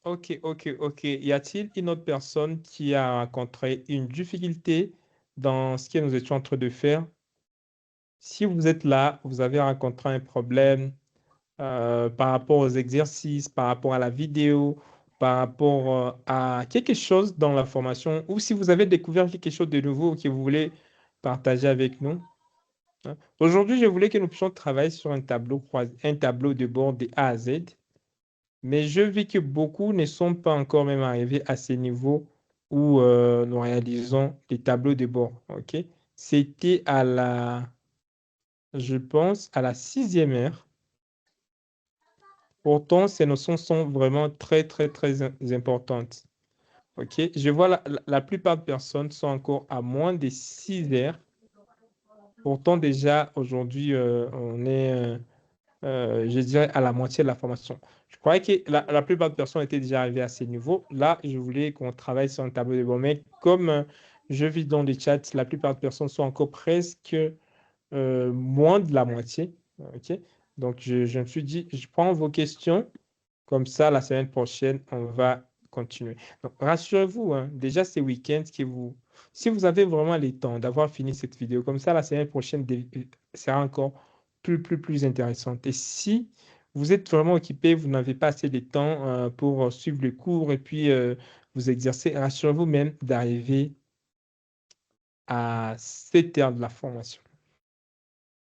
Ok. Y a-t-il une autre personne qui a rencontré une difficulté dans ce que nous étions en train de faire? Si vous êtes là, vous avez rencontré un problème par rapport aux exercices, par rapport à la vidéo, par rapport à quelque chose dans la formation, ou si vous avez découvert quelque chose de nouveau que vous voulez partager avec nous. Hein. Aujourd'hui, je voulais que nous puissions travailler sur un tableau un tableau de bord de A à Z. Mais je vis que beaucoup ne sont pas encore même arrivés à ce niveau où nous réalisons les tableaux de bord. OK? C'était je pense, à la 6e heure. Pourtant, ces notions sont vraiment très importantes. OK? Je vois la plupart des personnes sont encore à moins de 6 heures. Pourtant, déjà, aujourd'hui, on est je dirais, à la moitié de la formation. Je croyais que la plupart des personnes étaient déjà arrivées à ce niveau. Là, je voulais qu'on travaille sur un tableau de bord. Mais comme je vis dans les chats, la plupart des personnes sont encore presque moins de la moitié. OK? Donc, je me suis dit, je prends vos questions. Comme ça, la semaine prochaine, on va continuer. Donc, rassurez-vous, hein, déjà, ces week-ends, si vous avez vraiment le temps d'avoir fini cette vidéo, comme ça, la semaine prochaine sera encore plus intéressante. Et si vous êtes vraiment occupé, vous n'avez pas assez de temps pour suivre le cours et puis vous exercer, rassurez-vous même d'arriver à 7 heures de la formation.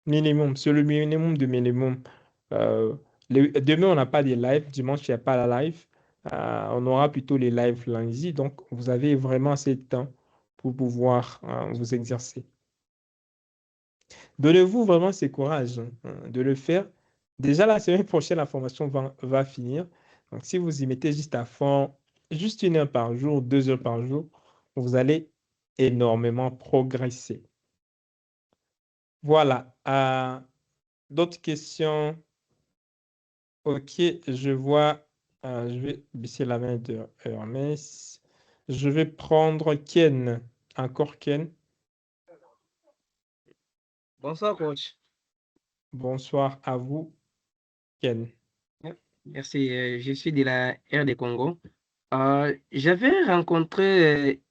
Minimum, c'est le minimum de minimum. Euh, demain, on n'a pas de live. Dimanche, il n'y a pas la live. On aura plutôt les lives lundi. Donc, vous avez vraiment assez de temps pour pouvoir vous exercer. Donnez-vous vraiment ce courage de le faire. Déjà, la semaine prochaine, la formation va finir. Donc, si vous y mettez juste à fond, juste 1 heure par jour, 2 heures par jour, vous allez énormément progresser. Voilà. D'autres questions? Ok, je vois. Je vais baisser la main de Hermès. Je vais prendre Ken. Encore Ken.
Bonsoir, coach.
Bonsoir à vous, Ken.
Merci. Je suis de la RD Congo. J'avais rencontré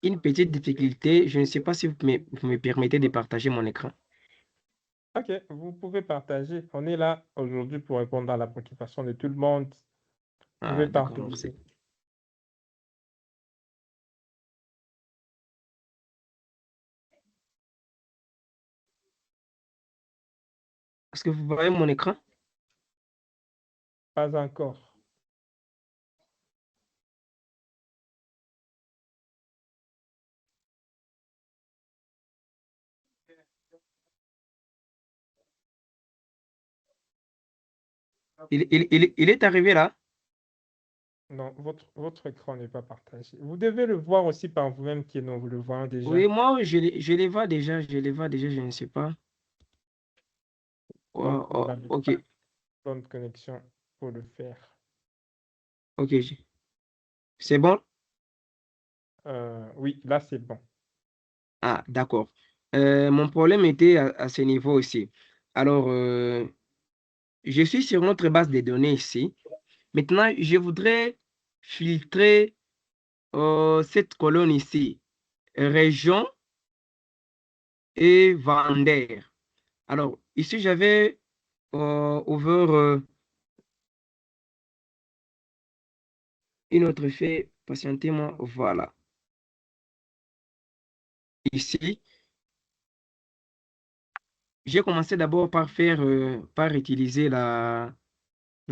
une petite difficulté. Je ne sais pas si vous me permettez de partager mon écran.
Ok, vous pouvez partager. On est là aujourd'hui pour répondre à la préoccupation de tout le monde. Vous pouvez
Ah, d'accord,
partager.
merci. Est-ce que vous voyez mon écran?
Pas encore.
Il est arrivé là?
Non, votre écran n'est pas partagé. Vous devez le voir aussi par vous-même qui non, vous le voyez déjà.
Oui, moi, je les vois déjà, je ne sais pas.
Donc,
Oh,
vous
oh,
n'avez
ok,
pas de bonne connexion pour le faire.
ok, c'est bon?
Oui, là, c'est bon.
Ah, d'accord. Mon problème était à ce niveau aussi. Alors, je suis sur notre base de données ici. Maintenant, je voudrais filtrer cette colonne ici, région et vendeur. Alors, ici, j'avais ouvert une autre feuille. Patientez-moi, voilà. Ici, j'ai commencé d'abord par par utiliser la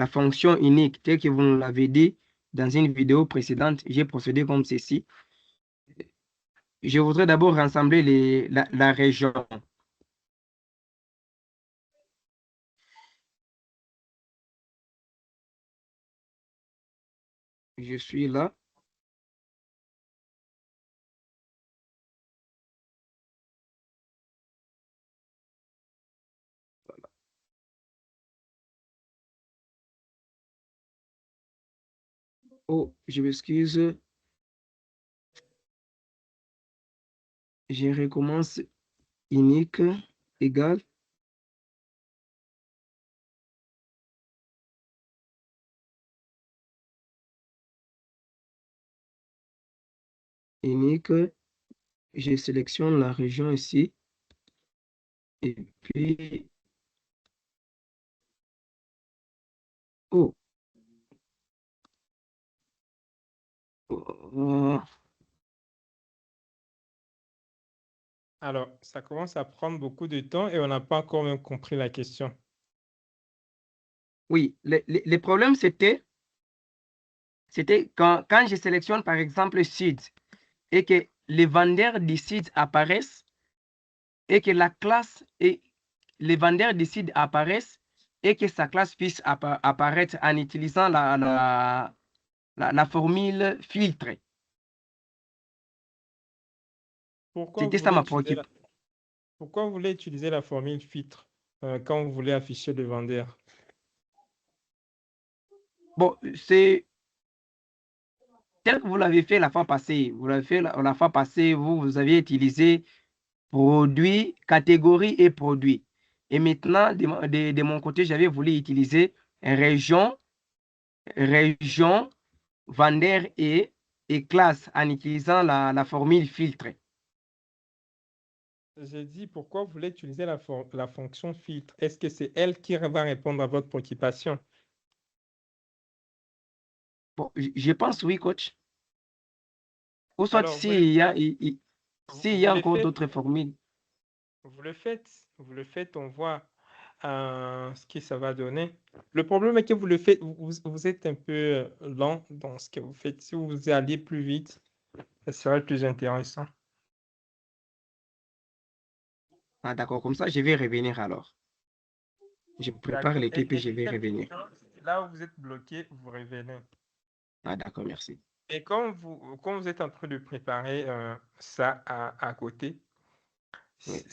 fonction unique, telle que vous nous l'avez dit dans une vidéo précédente. J'ai procédé comme ceci. Je voudrais d'abord rassembler la région. Je suis là. Oh, je m'excuse. Je recommence unique égale unique. Je sélectionne la région ici. Et puis, oh, oh,
Alors, ça commence à prendre beaucoup de temps et on n'a pas encore même compris la question.
oui, le problème, c'était quand je sélectionne, par exemple, Seed et que les vendeurs du Seed apparaissent et que la classe et les vendeurs du Seed apparaissent et que sa classe puisse apparaître en utilisant la formule filtre.
Pourquoi vous
C'était ça
voulez
ma
utiliser
préoccupation.
pourquoi vous voulez utiliser la formule filtre quand vous voulez afficher le vendeur?
Bon, c'est tel que vous l'avez fait la fois passée. Vous l'avez fait la fois passée, vous aviez utilisé produit, catégorie et produit. Et maintenant, de mon côté, j'avais voulu utiliser région, région, vendeur et classe en utilisant la formule filtre.
J'ai dit pourquoi vous voulez utiliser la fonction filtre. Est-ce que c'est elle qui va répondre à votre préoccupation?
Bon, je pense oui, coach. Ou soit
Alors,
s'il y a, s'il y
vous
a
le
encore
faites,
d'autres formules.
vous le faites, on voit ce que ça va donner. Le problème est que vous le faites, vous êtes un peu lent dans ce que vous faites. Si vous alliez plus vite, ça serait plus intéressant.
Ah, d'accord, comme ça, je vais revenir alors. Je prépare
D'accord.
l'équipe et je
Et
vais revenir.
là où vous êtes bloqué, vous revenez.
Ah, d'accord, merci.
Et quand vous êtes en train de préparer ça à côté,
Oui.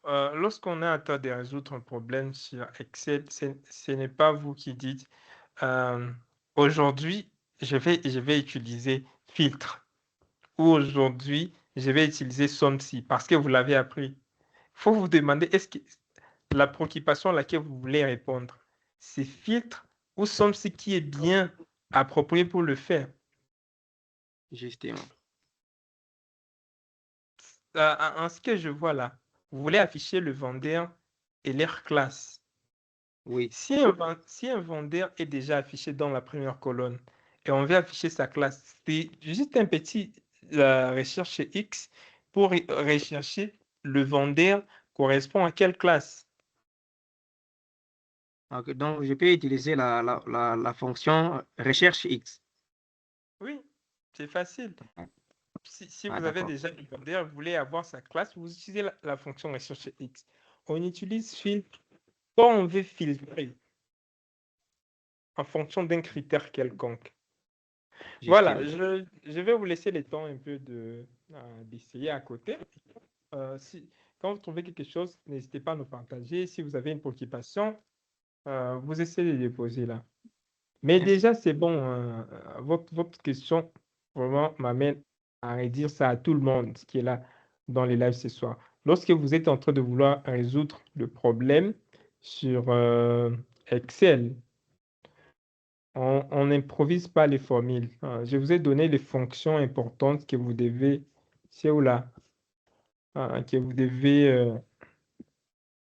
lorsqu'on est en train de résoudre un problème sur Excel, ce n'est pas vous qui dites euh, aujourd'hui, je vais utiliser filtre ou aujourd'hui, je vais utiliser SOMSI parce que vous l'avez appris. Il faut vous demander est-ce que la préoccupation à laquelle vous voulez répondre, c'est filtre ou SOMSI qui est bien approprié pour le faire.
Justement.
En ce que je vois là, vous voulez afficher le vendeur et leur classe.
Oui.
Si un vendeur est déjà affiché dans la première colonne et on veut afficher sa classe, c'est juste un petit recherche chez X pour rechercher le vendeur correspond à quelle classe.
Donc, je peux utiliser la fonction recherche X.
Oui, c'est facile. Si vous avez
D'accord.
déjà le vendeur, vous voulez avoir sa classe, vous utilisez la fonction recherche X. On utilise filtre quand on veut filtrer en fonction d'un critère quelconque. Voilà, je vais vous laisser le temps un peu d'essayer à côté. Quand vous trouvez quelque chose, n'hésitez pas à nous partager. Si vous avez une préoccupation, vous essayez de les poser là. Mais déjà, c'est bon. Votre question vraiment m'amène à redire ça à tout le monde qui est là dans les lives ce soir. Lorsque vous êtes en train de vouloir résoudre le problème sur Excel, on n'improvise pas les formules. Je vous ai donné les fonctions importantes que vous devez, c'est où là, que vous devez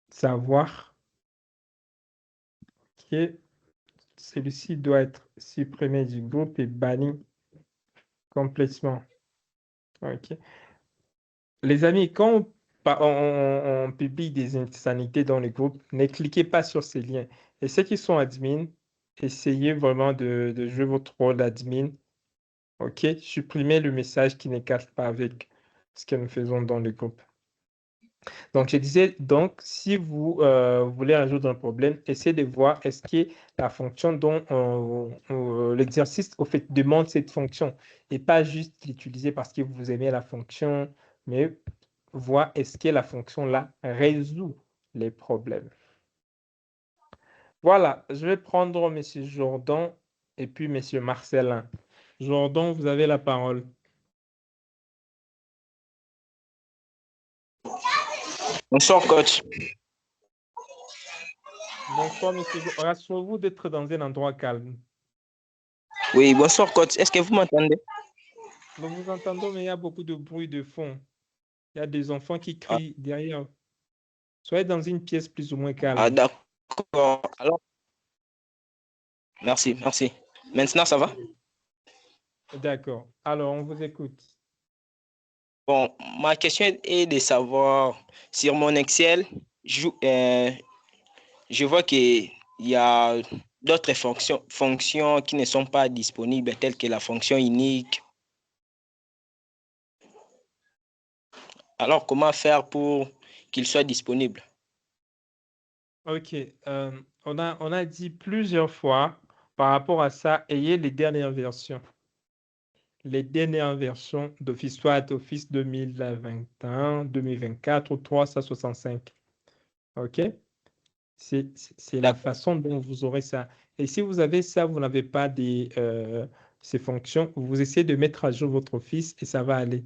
savoir que celui-ci doit être supprimé du groupe et banni complètement. OK. Les amis, quand on publie des insanités dans le groupe, ne cliquez pas sur ces liens. Et ceux qui sont admins, essayez vraiment de jouer votre rôle d'admin. OK? Supprimez le message qui ne casse pas avec ce que nous faisons dans le groupe. Donc, je disais, donc, si vous voulez résoudre un problème, essayez de voir est-ce que la fonction dont l'exercice au fait demande cette fonction et pas juste l'utiliser parce que vous aimez la fonction, mais voir est-ce que la fonction là résout les problèmes. Voilà, je vais prendre M. Jordan et puis M. Marcelin. Jordan, vous avez la parole.
Bonsoir, coach.
Bonsoir, monsieur. Rassurez-vous d'être dans un endroit calme.
Oui, bonsoir, coach. Est-ce que vous m'entendez?
Nous vous entendons, mais il y a beaucoup de bruit de fond. Il y a des enfants qui crient derrière. Soyez dans une pièce plus ou moins calme.
Ah, d'accord. Alors, merci. Maintenant, ça va?
D'accord. Alors, on vous écoute.
Bon, ma question est de savoir, sur mon Excel, je vois qu'il y a d'autres fonctions qui ne sont pas disponibles, telles que la fonction unique. Alors, comment faire pour qu'il soit disponible?
OK. On a dit plusieurs fois par rapport à ça, ayez les dernières versions. Les dernières versions d'Office, soit Office 2021, 2024 ou 365. OK? C'est la façon dont vous aurez ça. Et si vous avez ça, vous n'avez pas ces fonctions, vous essayez de mettre à jour votre Office et ça va aller.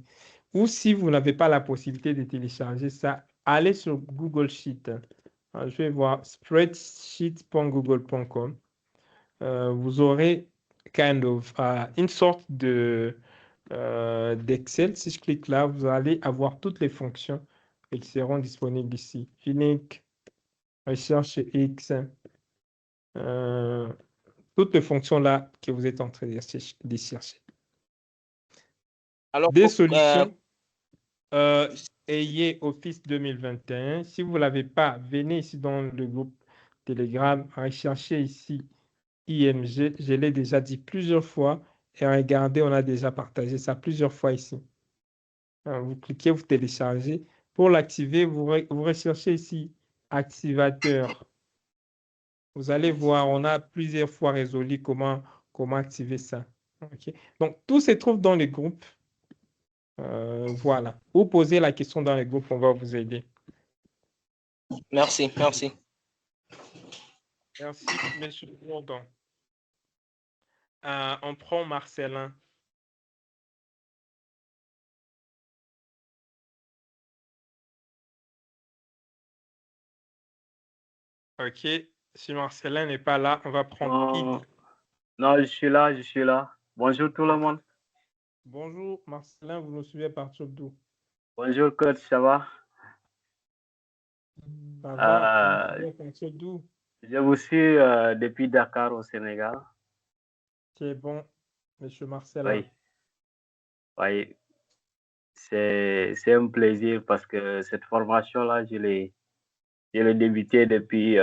Ou si vous n'avez pas la possibilité de télécharger ça, allez sur Google Sheet. Je vais voir spreadsheet.google.com. Vous aurez une sorte d'Excel. Si je clique là, vous allez avoir toutes les fonctions qui seront disponibles ici. Unique, recherche X, toutes les fonctions là que vous êtes en train de chercher.
Alors,
des solutions, ayez Office 2021. Si vous ne l'avez pas, venez ici dans le groupe Telegram, recherchez ici IMG. Je l'ai déjà dit plusieurs fois et regardez, on a déjà partagé ça plusieurs fois ici. Vous cliquez, vous téléchargez. Pour l'activer, vous recherchez ici activateur. Vous allez voir, on a plusieurs fois résolu comment activer ça. OK. Donc, tout se trouve dans les groupes. Voilà. Vous posez la question dans les groupes, on va vous aider.
Merci.
Merci, monsieur Bourdon. On prend Marcelin. OK. Si Marcelin n'est pas là, on va prendre Idi.
Non, je suis là. Bonjour tout le monde.
Bonjour, Marcelin, vous nous suivez à partir d'où?
Bonjour coach, ça va?
Ça va, vous nous
Euh,
suivez à partir d'où?
je vous suis depuis Dakar au Sénégal.
C'est bon, monsieur Marcelin.
Oui, oui, c'est un plaisir parce que cette formation-là, je l'ai débuté depuis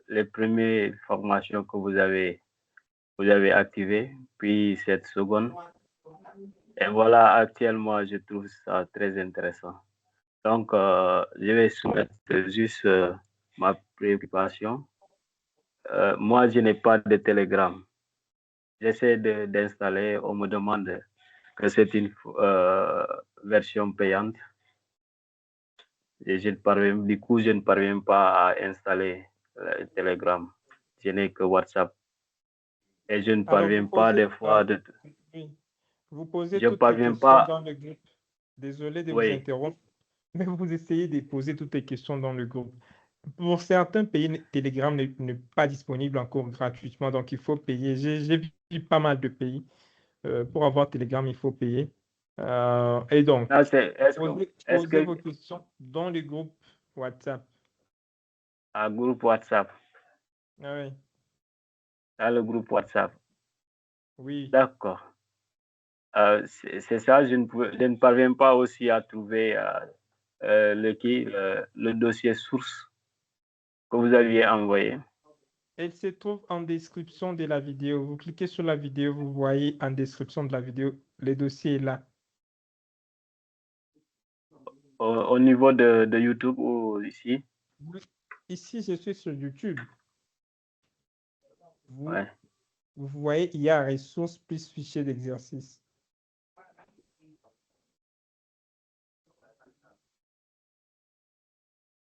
les premières formations que vous avez activées, puis cette seconde. Et voilà, actuellement, je trouve ça très intéressant. Donc, je vais soumettre juste ma préoccupation. Moi, je n'ai pas de Telegram. J'essaie d'installer, on me demande que c'est une version payante. Et du coup, je ne parviens pas à installer Telegram. Je n'ai que WhatsApp. Et je ne
Alors,
parviens pas des fois de...
oui, vous posez
Je ne
toutes les
parviens
questions
pas...
dans le groupe. Désolé de vous
Oui,
interrompre, mais vous essayez de poser toutes les questions dans le groupe. Pour certains pays, Telegram n'est pas disponible encore gratuitement, donc il faut payer. J'ai vu pas mal de pays. Pour avoir Telegram, il faut payer. Et donc,
là, est-ce
posez
que
vos questions dans le groupe WhatsApp.
un groupe WhatsApp,
Ah oui,
dans le groupe WhatsApp,
oui.
d'accord. C'est ça, je ne parviens pas aussi à trouver le dossier source que vous aviez envoyé.
Elle se trouve en description de la vidéo. Vous cliquez sur la vidéo, vous voyez en description de la vidéo, le dossier est là.
Au niveau de YouTube ou ici?
Oui. Ici, je suis sur YouTube.
Ouais.
Vous voyez, il y a ressources plus fichier d'exercice.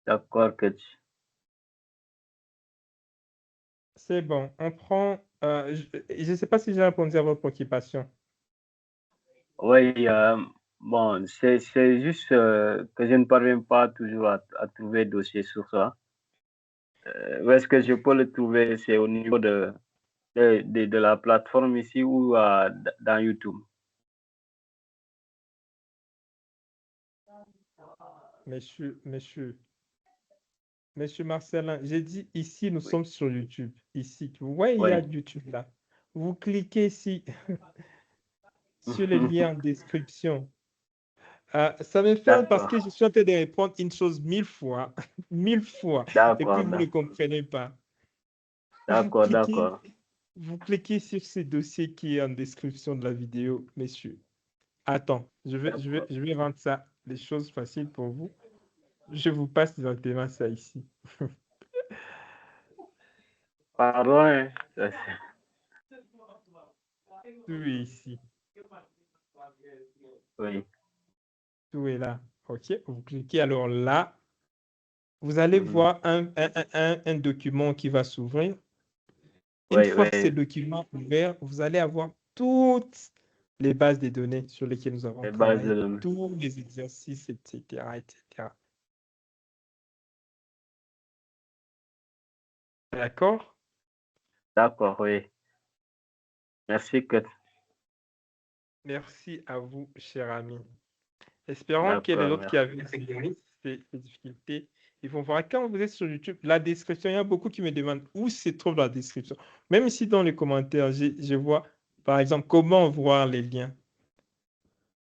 D'accord, coach.
C'est bon, on prend. Je ne sais pas si j'ai répondu à votre occupation.
Oui, bon, c'est juste que je ne parviens pas toujours à trouver le dossier sur ça. Où est-ce que je peux le trouver? C'est au niveau de la plateforme ici ou dans YouTube?
Monsieur Marcelin, j'ai dit ici, nous sommes sur YouTube. Ici, vous voyez, il y a
Oui.
YouTube là. Vous cliquez ici sur le lien en description. Ça me fait parce que je suis en train de répondre une chose 1000 fois, 1000 fois, et puis vous ne comprenez pas.
D'accord, d'accord.
Vous cliquez sur ce dossier qui est en description de la vidéo, messieurs. Attends, je vais rendre ça des choses faciles pour vous. Je vous passe directement ça ici.
Pardon, hein.
Tout est ici.
Oui.
Tout est là. OK. Vous cliquez alors là. Vous allez voir un document qui va s'ouvrir. Une fois que ce document ouvert, vous allez avoir toutes les bases de données sur lesquelles nous avons travaillé, tous les exercices, etc., etc. D'accord?
D'accord, oui. Merci, coach.
Merci à vous, cher ami. Espérons que les autres qui avaient ces difficultés, ils vont voir. Quand vous êtes sur YouTube, la description, il y a beaucoup qui me demandent où se trouve la description. Même ici dans les commentaires, je vois, par exemple, comment voir les liens.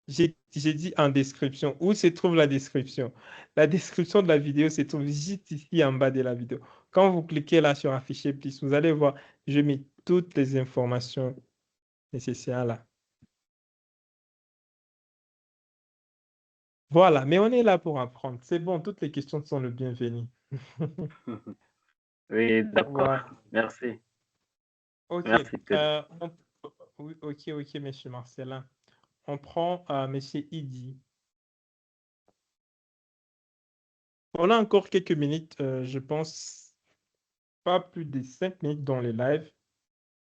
J'ai dit en description. Où se trouve la description? La description de la vidéo se trouve juste ici en bas de la vidéo. Quand vous cliquez là sur afficher plus, vous allez voir, je mets toutes les informations nécessaires là. Voilà, mais on est là pour apprendre. C'est bon, toutes les questions sont le bienvenu.
Oui, d'accord.
Voilà.
Merci.
OK.
Merci, coach.
Oui, OK, monsieur Marcelin. On prend monsieur Idi. On a encore quelques minutes, je pense, pas plus de 5 minutes dans les lives.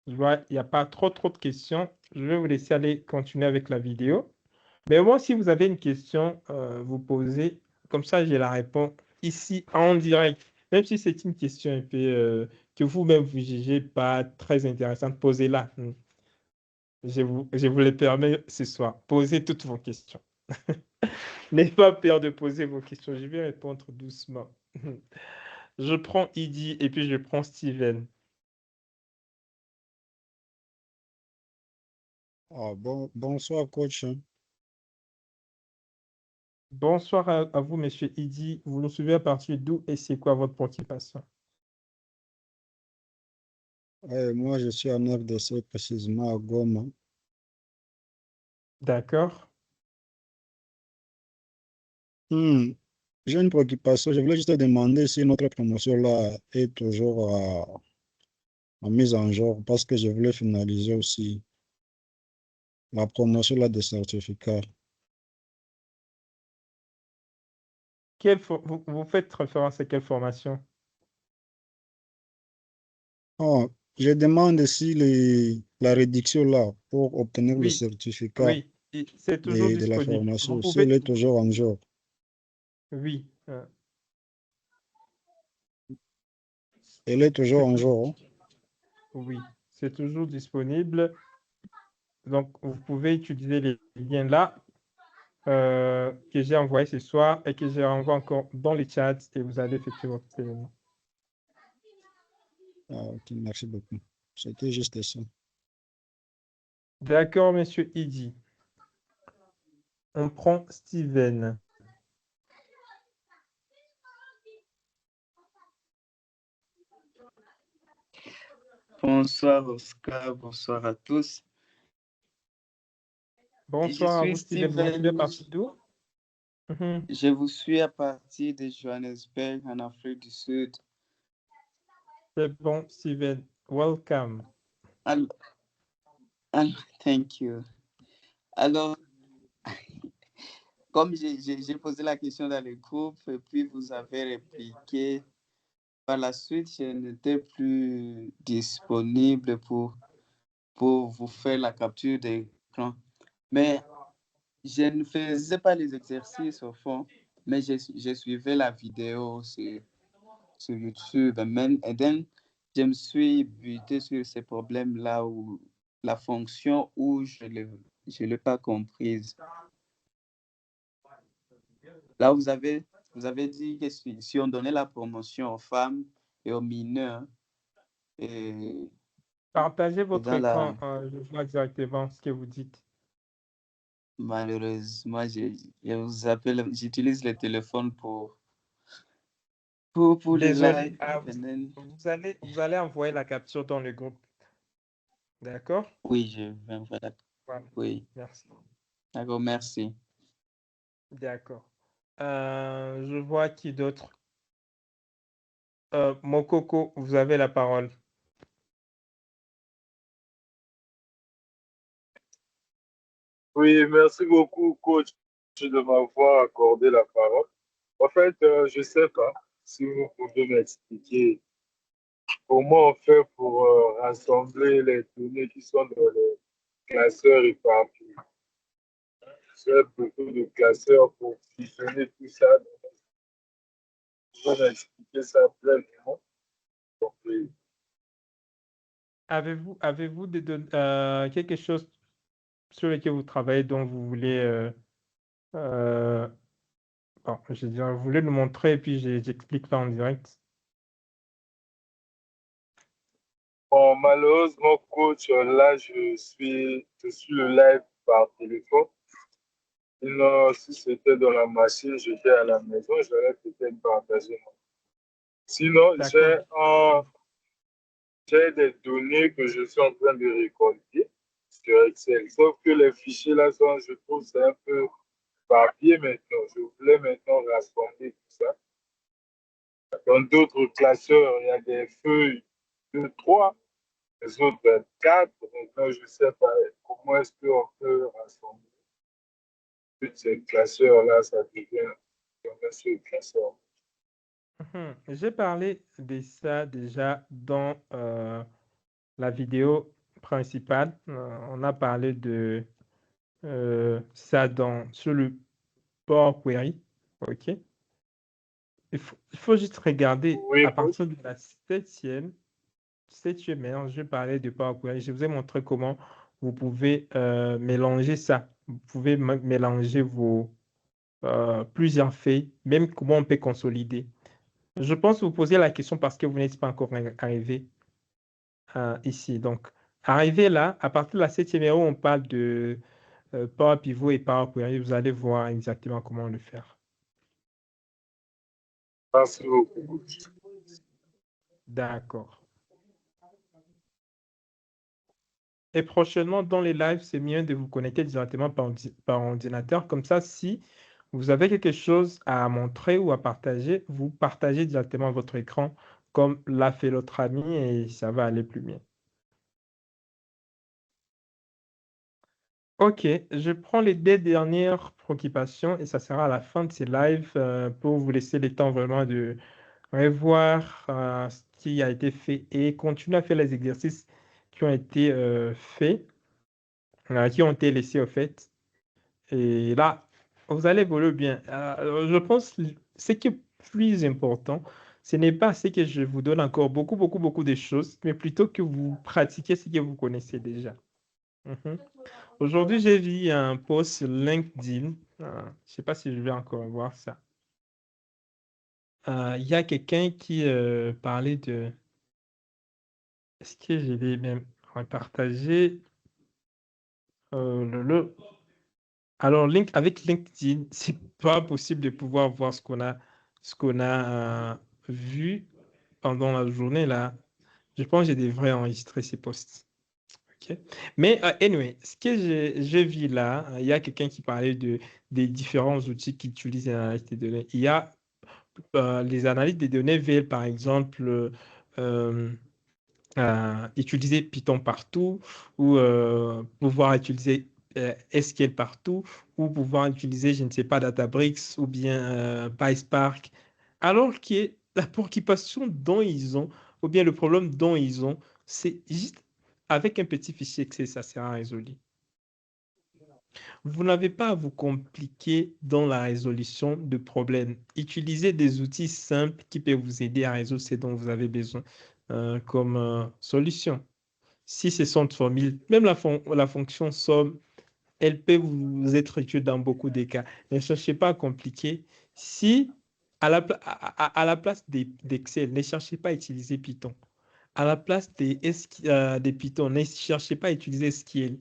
Je vois, il n'y a pas trop de questions. Je vais vous laisser aller continuer avec la vidéo. Mais moi, si vous avez une question, vous posez, comme ça, je la réponds ici en direct. Même si c'est une question un peu que vous-même vous jugez pas très intéressante, posez-la. je vous les permets ce soir. Posez toutes vos questions. N'ayez pas peur de poser vos questions. Je vais répondre doucement. Je prends Idi et puis je prends Steven.
Bonsoir, coach.
Bonsoir à vous, monsieur Idi. Vous nous suivez à partir d'où et c'est quoi votre préoccupation?
Moi, je suis en RDC, précisément à Goma.
D'accord.
J'ai une préoccupation. Je voulais juste te demander si notre promotion-là est toujours en mise en jour parce que je voulais finaliser aussi la promotion là, des certificats.
Vous faites référence à quelle formation?
Je demande si la réduction là pour obtenir le
Oui,
certificat
oui, c'est toujours
de la
disponible.
formation,
Vous
si elle
pouvez,
est toujours en jour.
oui,
Elle est toujours en jour. Hein?
oui, c'est toujours disponible. Donc, vous pouvez utiliser les liens là que j'ai envoyés ce soir et que j'ai renvoie encore dans les chats et vous allez effectuer votre paiement.
Ok, merci beaucoup. C'était juste ça.
D'accord, monsieur Idi. On prend Steven.
Bonsoir Oscar, bonsoir à tous.
Bonsoir à vous, Steven. Vous nous suivez à partir d'où?
Je vous suis à partir de Johannesburg, en Afrique du Sud.
C'est bon, Steven. Welcome.
Thank you. Alors, comme j'ai posé la question dans le groupe, et puis vous avez répliqué, par la suite, je n'étais plus disponible pour vous faire la capture d'écran. Mais je ne faisais pas les exercices au fond, mais je suivais la vidéo sur YouTube. Et then, je me suis buté sur ces problèmes-là où la fonction où je l'ai pas comprise. Là, vous avez dit que si on donnait la promotion aux femmes et aux mineurs, et
Partagez votre
dans
écran. Je vois directement ce que vous dites.
Malheureusement, je vous appelle, j'utilise le téléphone pour les
Désolé.
lives.
Vous allez envoyer la capture dans le groupe. D'accord?
Oui, je vais envoyer la...
Voilà.
Oui.
Merci.
D'accord, merci.
D'accord. Je vois qui d'autre. Mokoko, vous avez la parole.
Oui, merci beaucoup, coach, de m'avoir accordé la parole. En fait, je ne sais pas si vous pouvez m'expliquer comment on fait pour rassembler les données qui sont dans les classeurs éparpillés. J'ai beaucoup de classeurs pour fusionner tout ça. Vous pouvez m'expliquer ça pleinement. Oui.
Avez-vous quelque chose sur lequel vous travaillez dont vous voulez bon, vous voulez nous montrer et puis j'explique ça en direct.
Bon, malheureusement, coach, là, je suis le live par téléphone. Sinon, si c'était dans la machine, j'étais à la maison, j'aurais peut-être partagé. Sinon, j'ai des données que je suis en train de récolter sur Excel. Sauf que les fichiers là, je trouve c'est un peu papier maintenant. Je voulais maintenant rassembler tout ça. Dans d'autres classeurs, il y a des feuilles de 3, les autres 24. Donc, je ne sais pas comment est-ce qu'on peut rassembler. Toutes ces classeurs-là, ça devient un seul classeur.
J'ai parlé de ça déjà dans la vidéo principale. On a parlé de ça sur le Power Query. OK. Il faut juste regarder à partir de la septième heure, je parlais de Power Query. Je vous ai montré comment vous pouvez mélanger ça. Vous pouvez mélanger plusieurs faits, même comment on peut consolider. Je pense que vous posez la question parce que vous n'êtes pas encore arrivé ici. Donc, arrivé là, à partir de la 7e erreur, on parle de Power Pivot et Power Query. Vous allez voir exactement comment le faire.
Merci beaucoup.
D'accord. Et prochainement, dans les lives, c'est mieux de vous connecter directement par ordinateur. Comme ça, si vous avez quelque chose à montrer ou à partager, vous partagez directement votre écran comme l'a fait l'autre ami et ça va aller plus bien. Ok, je prends les 2 dernières préoccupations et ça sera à la fin de ces lives pour vous laisser le temps vraiment de revoir ce qui a été fait et continuer à faire les exercices qui ont été faits, qui ont été laissés au fait. Et là, vous allez évoluer bien. Je pense que ce qui est plus important, ce n'est pas ce que je vous donne encore beaucoup de choses, mais plutôt que vous pratiquiez ce que vous connaissez déjà. Mhm. Aujourd'hui, j'ai vu un post sur LinkedIn. Je ne sais pas si je vais encore voir ça. Il y a quelqu'un qui parlait de... Est-ce que je vais même repartager Alors, avec LinkedIn, c'est pas possible de pouvoir voir ce qu'on a vu pendant la journée là. Je pense que je devrais enregistrer ces posts. Ok. Mais anyway, ce que j'ai vu là, il y a quelqu'un qui parlait des différents outils qui utilisent l'analyse des données. Il y a les analyses des données veulent par exemple utiliser Python partout ou pouvoir utiliser SQL partout ou pouvoir utiliser, je ne sais pas, Databricks ou bien PySpark. Alors que la préoccupation dont ils ont, ou bien le problème dont ils ont, c'est juste avec un petit fichier Excel, ça sera résolu. Vous n'avez pas à vous compliquer dans la résolution de problèmes. Utilisez des outils simples qui peuvent vous aider à résoudre ce dont vous avez besoin comme solution. Si ce sont des formules, même la fonction somme, elle peut vous être utile dans beaucoup de cas. Ne cherchez pas à compliquer. Si à la place d'Excel, ne cherchez pas à utiliser Python. À la place des Python, ne cherchez pas à utiliser SQL.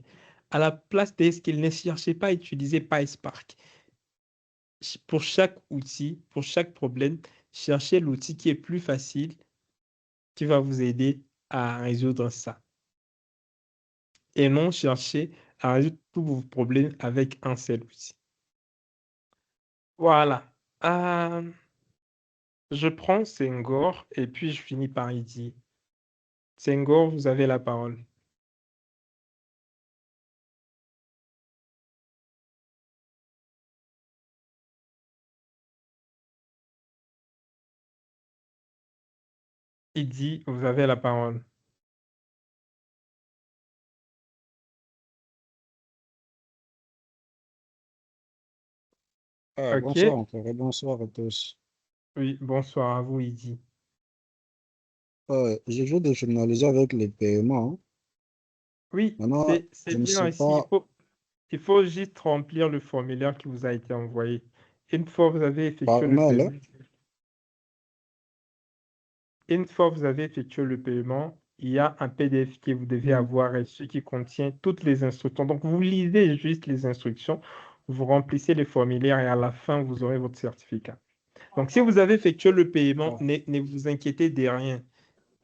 À la place des SQL, ne cherchez pas à utiliser PySpark. Pour chaque outil, pour chaque problème, cherchez l'outil qui est plus facile, qui va vous aider à résoudre ça. Et non chercher à résoudre tous vos problèmes avec un seul outil. Voilà. Je prends Senghor et puis je finis par Idi. Senghor, vous avez la parole. Idi, vous avez la parole. Ok.
Bonsoir encore et bonsoir à tous.
Oui, bonsoir à vous, Idi.
Je viens de finaliser avec les paiements.
Oui,
Maintenant,
c'est
je ne
bien
sais
ici.
pas,
Il faut juste remplir le formulaire qui vous a été envoyé. Une fois vous avez effectué
par
le
mail,
paiement, une fois vous avez effectué le paiement, il y a un PDF que vous devez avoir reçu qui contient toutes les instructions. Donc, vous lisez juste les instructions, vous remplissez le formulaire et à la fin, vous aurez votre certificat. Donc, si vous avez effectué le paiement, ne vous inquiétez de rien.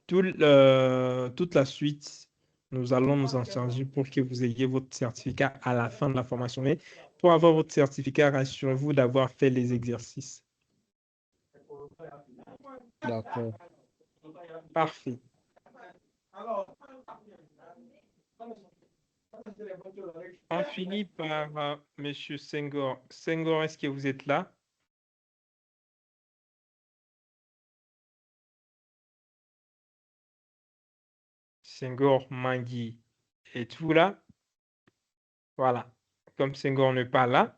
Toute la suite, nous allons nous en charger pour que vous ayez votre certificat à la fin de la formation. Mais pour avoir votre certificat, rassurez-vous d'avoir fait les exercices.
d'accord.
Parfait. On finit par Monsieur Senghor. Senghor, est-ce que vous êtes là? Senghor Mangui, êtes-vous là? Voilà. Comme Senghor n'est pas là,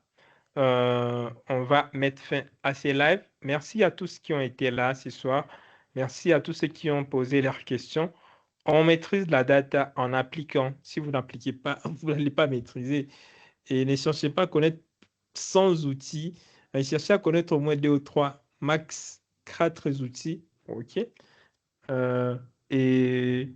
on va mettre fin à ces lives. Merci à tous qui ont été là ce soir. Merci à tous ceux qui ont posé leurs questions. On maîtrise la data en appliquant. Si vous n'appliquez pas, vous n'allez pas maîtriser. Et ne cherchez pas à connaître 100 outils. Cherchez à connaître au moins 2 ou 3, max 4 outils. OK? Et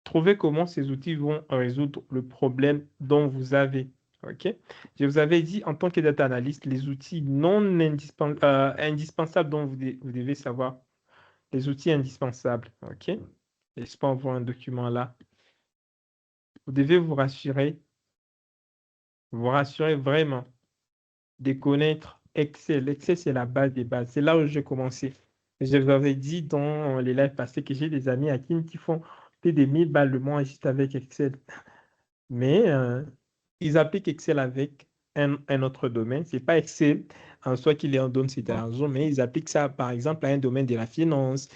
trouvez comment ces outils vont résoudre le problème dont vous avez. OK? Je vous avais dit, en tant que data analyst, les outils non indispensables dont vous devez savoir. Les outils indispensables. OK? Laisse-moi voir un document là. Vous devez vous rassurer vraiment de connaître Excel. Excel, c'est la base des bases. C'est là où j'ai commencé. Je vous avais dit dans les lives passés que j'ai des amis à qui font plus de 1000 balles le mois juste avec Excel. Mais ils appliquent Excel avec un autre domaine. Ce n'est pas Excel en soi qui leur donne cet argent, mais ils appliquent ça, par exemple, à un domaine de la finance,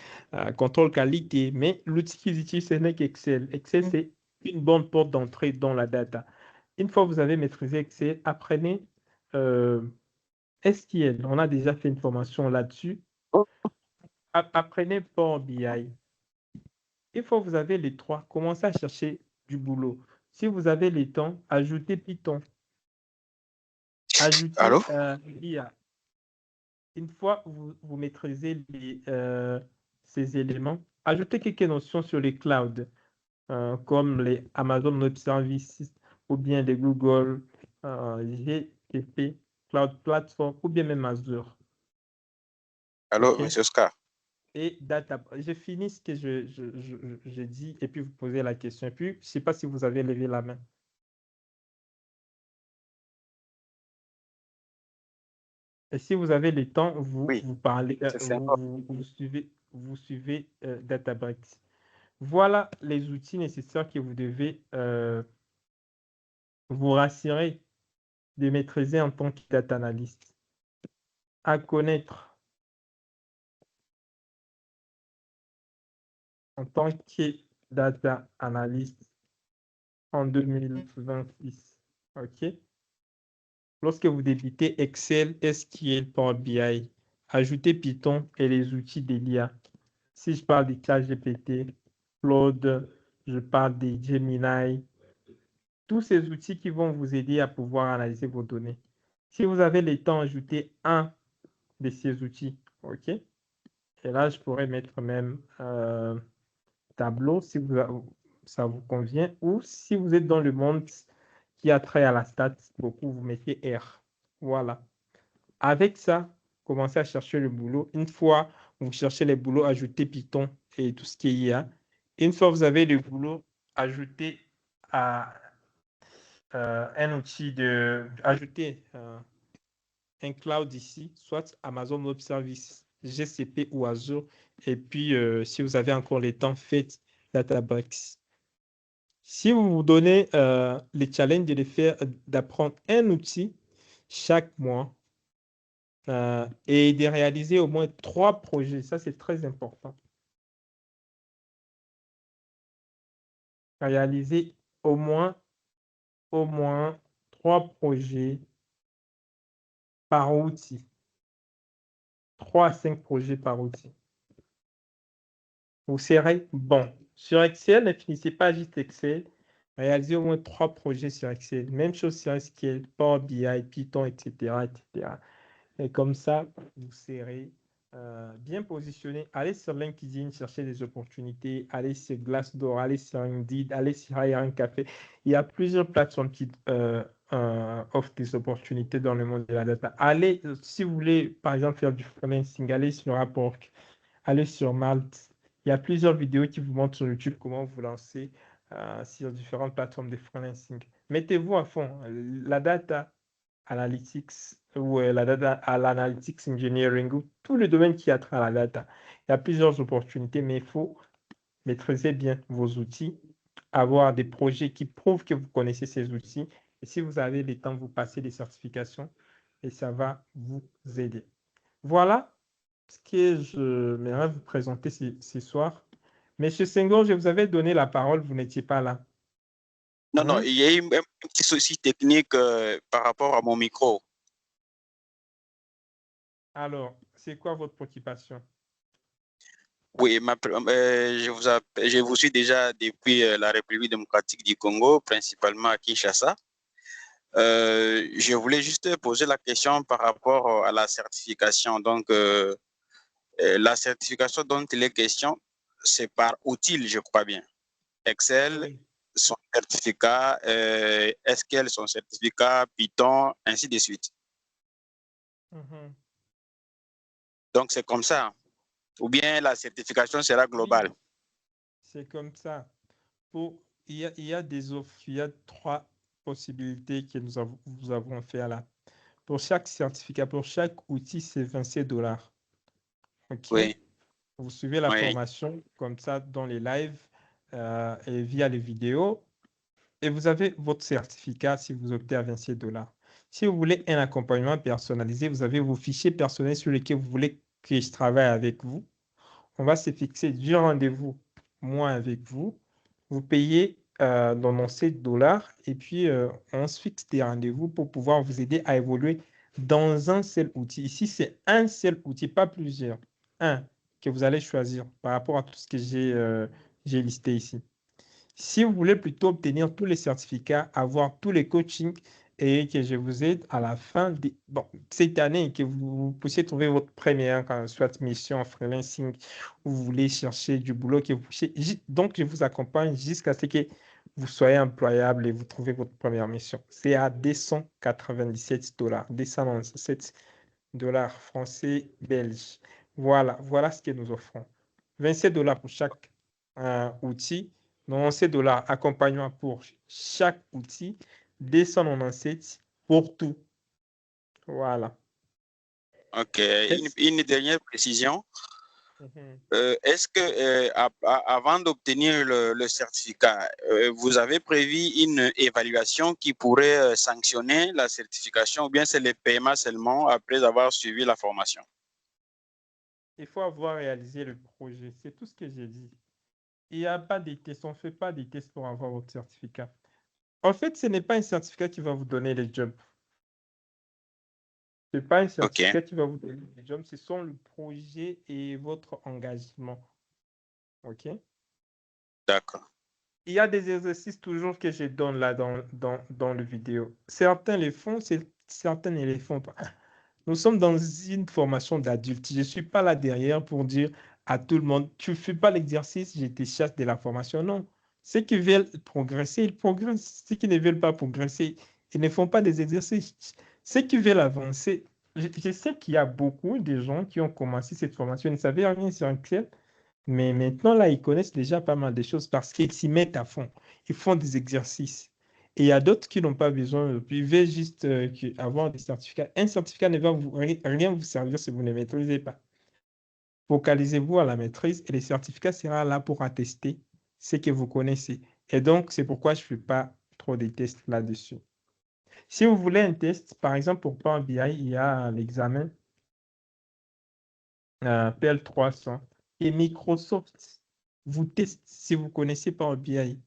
contrôle qualité. Mais l'outil qu'ils utilisent, ce n'est qu'Excel. Excel, c'est une bonne porte d'entrée dans la data. Une fois que vous avez maîtrisé Excel, apprenez SQL. On a déjà fait une formation là-dessus. Apprenez Power BI. Une fois que vous avez les trois, commencez à chercher du boulot. Si vous avez le temps, ajoutez Python. Ajoutez
Allô?
l'IA. Une fois que vous maîtrisez ces éléments, ajoutez quelques notions sur les clouds, comme les Amazon Web Services ou bien les Google GCP, Cloud Platform ou bien même Azure.
Allô,
OK?
monsieur Oscar?
Et data. Je finis ce que je dis et puis vous posez la question. Et puis, je ne sais pas si vous avez levé la main. Et si vous avez le temps, vous parlez, vous suivez Databricks. Voilà les outils nécessaires que vous devez vous rassurer de maîtriser en tant que data analyst. À connaître en tant que data analyst en 2026. OK? Lorsque vous débutez Excel, SQL, Power BI, ajoutez Python et les outils de l'IA. Si je parle de ChatGPT, Claude, je parle de Gemini, tous ces outils qui vont vous aider à pouvoir analyser vos données. Si vous avez le temps, ajoutez un de ces outils. OK? Et là, je pourrais mettre même Tableau si ça vous convient, ou si vous êtes dans le monde qui a trait à la stat, beaucoup vous mettez R. Voilà. Avec ça, commencez à chercher le boulot. Une fois vous cherchez les boulots, ajoutez Python et tout ce qu'il y a. Une fois vous avez le boulot, ajoutez un outil ajoutez un cloud ici, soit Amazon Web Services, GCP ou Azure. Et puis, si vous avez encore le temps, faites Databricks. Si vous vous donnez le challenge d'apprendre un outil chaque mois et de réaliser au moins 3 projets, ça c'est très important. Réaliser au moins 3 projets par outil. 3 à 5 projets par outil. Vous serez bon. Sur Excel, ne finissez pas juste Excel. Réalisez au moins 3 projets sur Excel. Même chose sur SQL, Power BI, Python, etc., etc. Et comme ça, vous serez bien positionné. Allez sur LinkedIn, chercher des opportunités. Allez sur Glassdoor, allez sur Indeed, allez sur Hiring Café. Il y a plusieurs plateformes qui offrent des opportunités dans le monde de la data. Allez, si vous voulez, par exemple, faire du freelancing, allez sur Upwork, allez sur Malte. Il y a plusieurs vidéos qui vous montrent sur YouTube comment vous lancer sur différentes plateformes de freelancing. Mettez-vous à fond. La data analytics ou la data à l'analytics engineering ou tout le domaine qui a trait à la data. Il y a plusieurs opportunités, mais il faut maîtriser bien vos outils, avoir des projets qui prouvent que vous connaissez ces outils. Et si vous avez le temps, vous passez des certifications et ça va vous aider. Voilà ce que je m'aimerais vous présenter ce soir. Monsieur Senghor, je vous avais donné la parole, vous n'étiez pas là.
Non, non, il y a eu un petit souci technique par rapport à mon micro.
Alors, c'est quoi votre préoccupation?
Oui, je vous suis déjà depuis la République démocratique du Congo, principalement à Kinshasa. Je voulais juste poser la question par rapport à la certification. Donc, la certification dont il est question, c'est par outil, je crois bien. Excel,
Oui.
son certificat, SQL, son certificat, Python, ainsi de suite.
Mhm.
Donc, c'est comme ça. Ou bien la certification sera globale.
Oui, c'est comme ça. Il y a des offres, il y a 3 possibilités que nous avons fait là. Pour chaque certificat, pour chaque outil, c'est 27 $. OK?
Oui,
Vous suivez la
oui.
formation comme ça dans les lives et via les vidéos. Et vous avez votre certificat si vous optez à 27 $. Si vous voulez un accompagnement personnalisé, vous avez vos fichiers personnels sur lesquels vous voulez que je travaille avec vous. On va se fixer du rendez-vous, moi avec vous. Vous payez 97 $ et puis on se fixe des rendez-vous pour pouvoir vous aider à évoluer dans un seul outil. Ici, c'est un seul outil, pas plusieurs. Un que vous allez choisir par rapport à tout ce que j'ai listé ici. Si vous voulez plutôt obtenir tous les certificats, avoir tous les coachings et que je vous aide à la fin de cette année, que vous puissiez trouver votre première, soit mission freelancing, ou vous voulez chercher du boulot, que vous puissiez, donc je vous accompagne jusqu'à ce que vous soyez employable et vous trouvez votre première mission. C'est à 297 $, 297 $ français belges. Voilà ce que nous offrons. 27 $ pour chaque outil, 97 $ accompagnement pour chaque outil, 297 pour tout. Voilà.
OK. Une dernière précision.
Mhm.
Est-ce que avant d'obtenir le certificat, vous avez prévu une évaluation qui pourrait sanctionner la certification ou bien c'est le paiement seulement après avoir suivi la formation?
Il faut avoir réalisé le projet. C'est tout ce que j'ai dit. Il n'y a pas de tests. On ne fait pas des tests pour avoir votre certificat. En fait, ce n'est pas un certificat qui va vous donner les jobs. Ce n'est pas un
OK,
certificat qui va vous donner les jobs. Ce sont le projet et votre engagement. OK?
d'accord.
Il y a des exercices toujours que je donne là dans le vidéo. Certains les font, certains ne les font pas. Nous sommes dans une formation d'adulte. Je ne suis pas là derrière pour dire à tout le monde, tu ne fais pas l'exercice, je te chasse de la formation. Non. Ceux qui veulent progresser, ils progressent. Ceux qui ne veulent pas progresser, ils ne font pas des exercices. Ceux qui veulent avancer, je sais qu'il y a beaucoup de gens qui ont commencé cette formation, ils ne savaient rien sur Excel. Mais maintenant, là, ils connaissent déjà pas mal de choses parce qu'ils s'y mettent à fond. Ils font des exercices. Et il y a d'autres qui n'ont pas besoin. Ils veulent juste avoir des certificats. Un certificat ne va rien vous servir si vous ne maîtrisez pas. Focalisez-vous à la maîtrise et le certificat sera là pour attester ce que vous connaissez. Et donc, c'est pourquoi je ne fais pas trop de tests là-dessus. Si vous voulez un test, par exemple, pour Power BI, il y a l'examen PL300 et Microsoft vous teste si vous connaissez Power BI.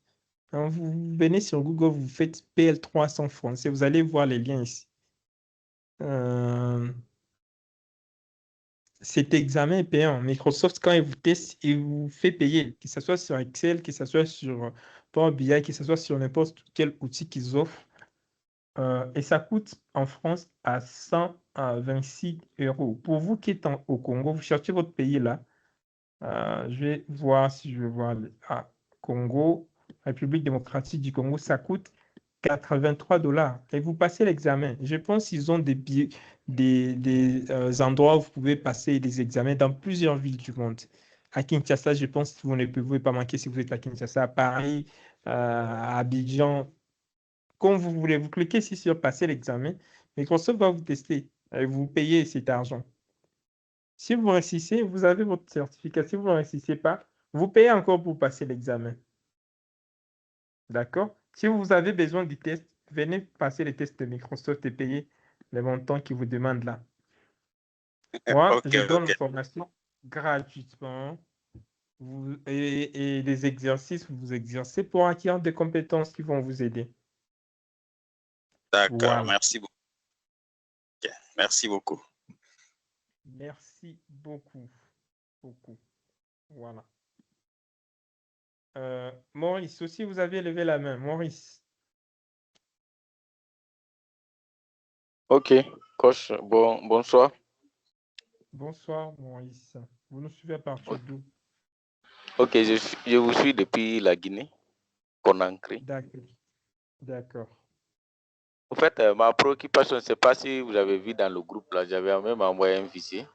Quand vous venez sur Google, vous faites PL300 français, vous allez voir les liens ici. Cet examen est payant. Microsoft, quand il vous teste, il vous fait payer, que ce soit sur Excel, que ce soit sur Power BI, que ce soit sur n'importe quel outil qu'ils offrent. Et ça coûte en France à 126 €. Pour vous qui êtes au Congo, vous cherchez votre pays là. Je vais voir si je vais voir. Congo, République démocratique du Congo, ça coûte 83 $ et vous passez l'examen. Je pense qu'ils ont des endroits où vous pouvez passer des examens dans plusieurs villes du monde. À Kinshasa, je pense que vous ne pouvez pas manquer si vous êtes à Kinshasa, à Paris, à Abidjan, comme vous voulez. Vous cliquez ici sur passer l'examen. Microsoft va vous tester et vous payez cet argent. Si vous réussissez, vous avez votre certificat. Si vous ne réussissez pas, vous payez encore pour passer l'examen. D'accord? Si vous avez besoin du test, venez passer les tests de Microsoft et payer les montants qu'ils vous demandent là. Moi,
OK,
je donne
OK,
une formation gratuitement et des exercices, vous exercez pour acquérir des compétences qui vont vous aider.
d'accord.
Voilà.
Merci beaucoup. OK, merci beaucoup.
Merci beaucoup. Beaucoup. Voilà. Maurice, aussi, vous avez levé la main. Maurice.
Ok, coach, bonsoir.
Bonsoir, Maurice. Vous nous suivez à partir d'où?
Ok, je vous suis depuis la Guinée, Conakry.
D'accord. D'accord.
En fait, ma préoccupation, je ne sais pas si vous avez vu dans le groupe, là, j'avais même envoyé un fichier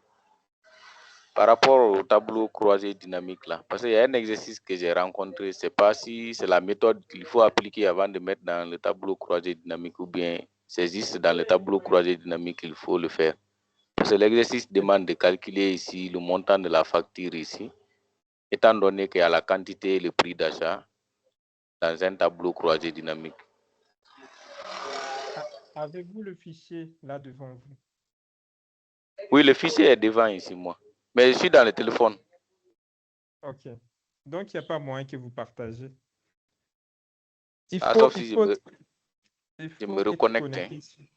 par rapport au tableau croisé dynamique, là. Parce qu'il y a un exercice que j'ai rencontré, je ne sais pas si c'est la méthode qu'il faut appliquer avant de mettre dans le tableau croisé dynamique ou bien c'est juste dans le tableau croisé dynamique qu'il faut le faire. Parce que l'exercice demande de calculer ici le montant de la facture ici, étant donné qu'il y a la quantité et le prix d'achat dans un tableau croisé dynamique.
Avez-vous le fichier là devant vous?
Oui, le fichier est devant ici, moi. Mais je suis dans le téléphone.
Ok. Donc, il n'y a pas moyen que vous partagez.
Sauf si je me
être
reconnecte.
connecté ici.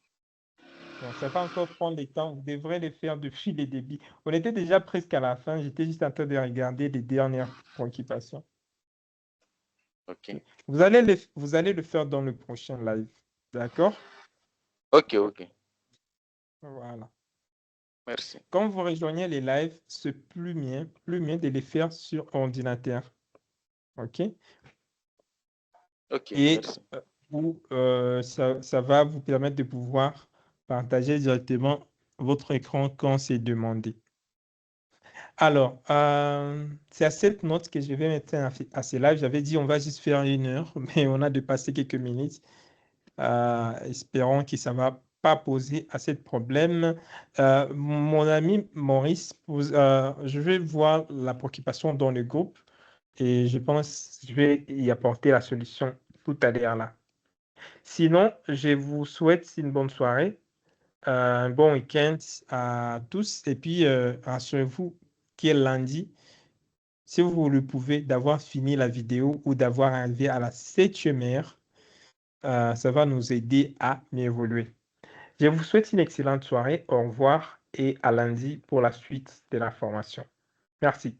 Bon, ça va encore prendre le temps. Vous devrez le faire depuis les débuts. On était déjà presque à la fin. J'étais juste en train de regarder les dernières préoccupations.
Ok.
Vous allez le faire dans le prochain live. D'accord?
Ok, ok.
Voilà.
Merci.
Quand vous rejoignez les lives, c'est plus mieux de les faire sur ordinateur. OK?
Ok,
Et
merci.
ça va vous permettre de pouvoir partager directement votre écran quand c'est demandé. Alors, c'est à cette note que je vais mettre à ce live. J'avais dit on va juste faire 1 heure, mais on a dépassé quelques minutes. Espérons que ça ne va pas poser assez de problèmes. Mon ami Maurice, je vais voir la préoccupation dans le groupe et je pense que je vais y apporter la solution tout à l'heure là. Sinon, je vous souhaite une bonne soirée, un bon week-end à tous et puis rassurez-vous qu'il est lundi, si vous le pouvez, d'avoir fini la vidéo ou d'avoir arrivé à la 7e heure, ça va nous aider à mieux évoluer. Je vous souhaite une excellente soirée. Au revoir et à lundi pour la suite de la formation. Merci.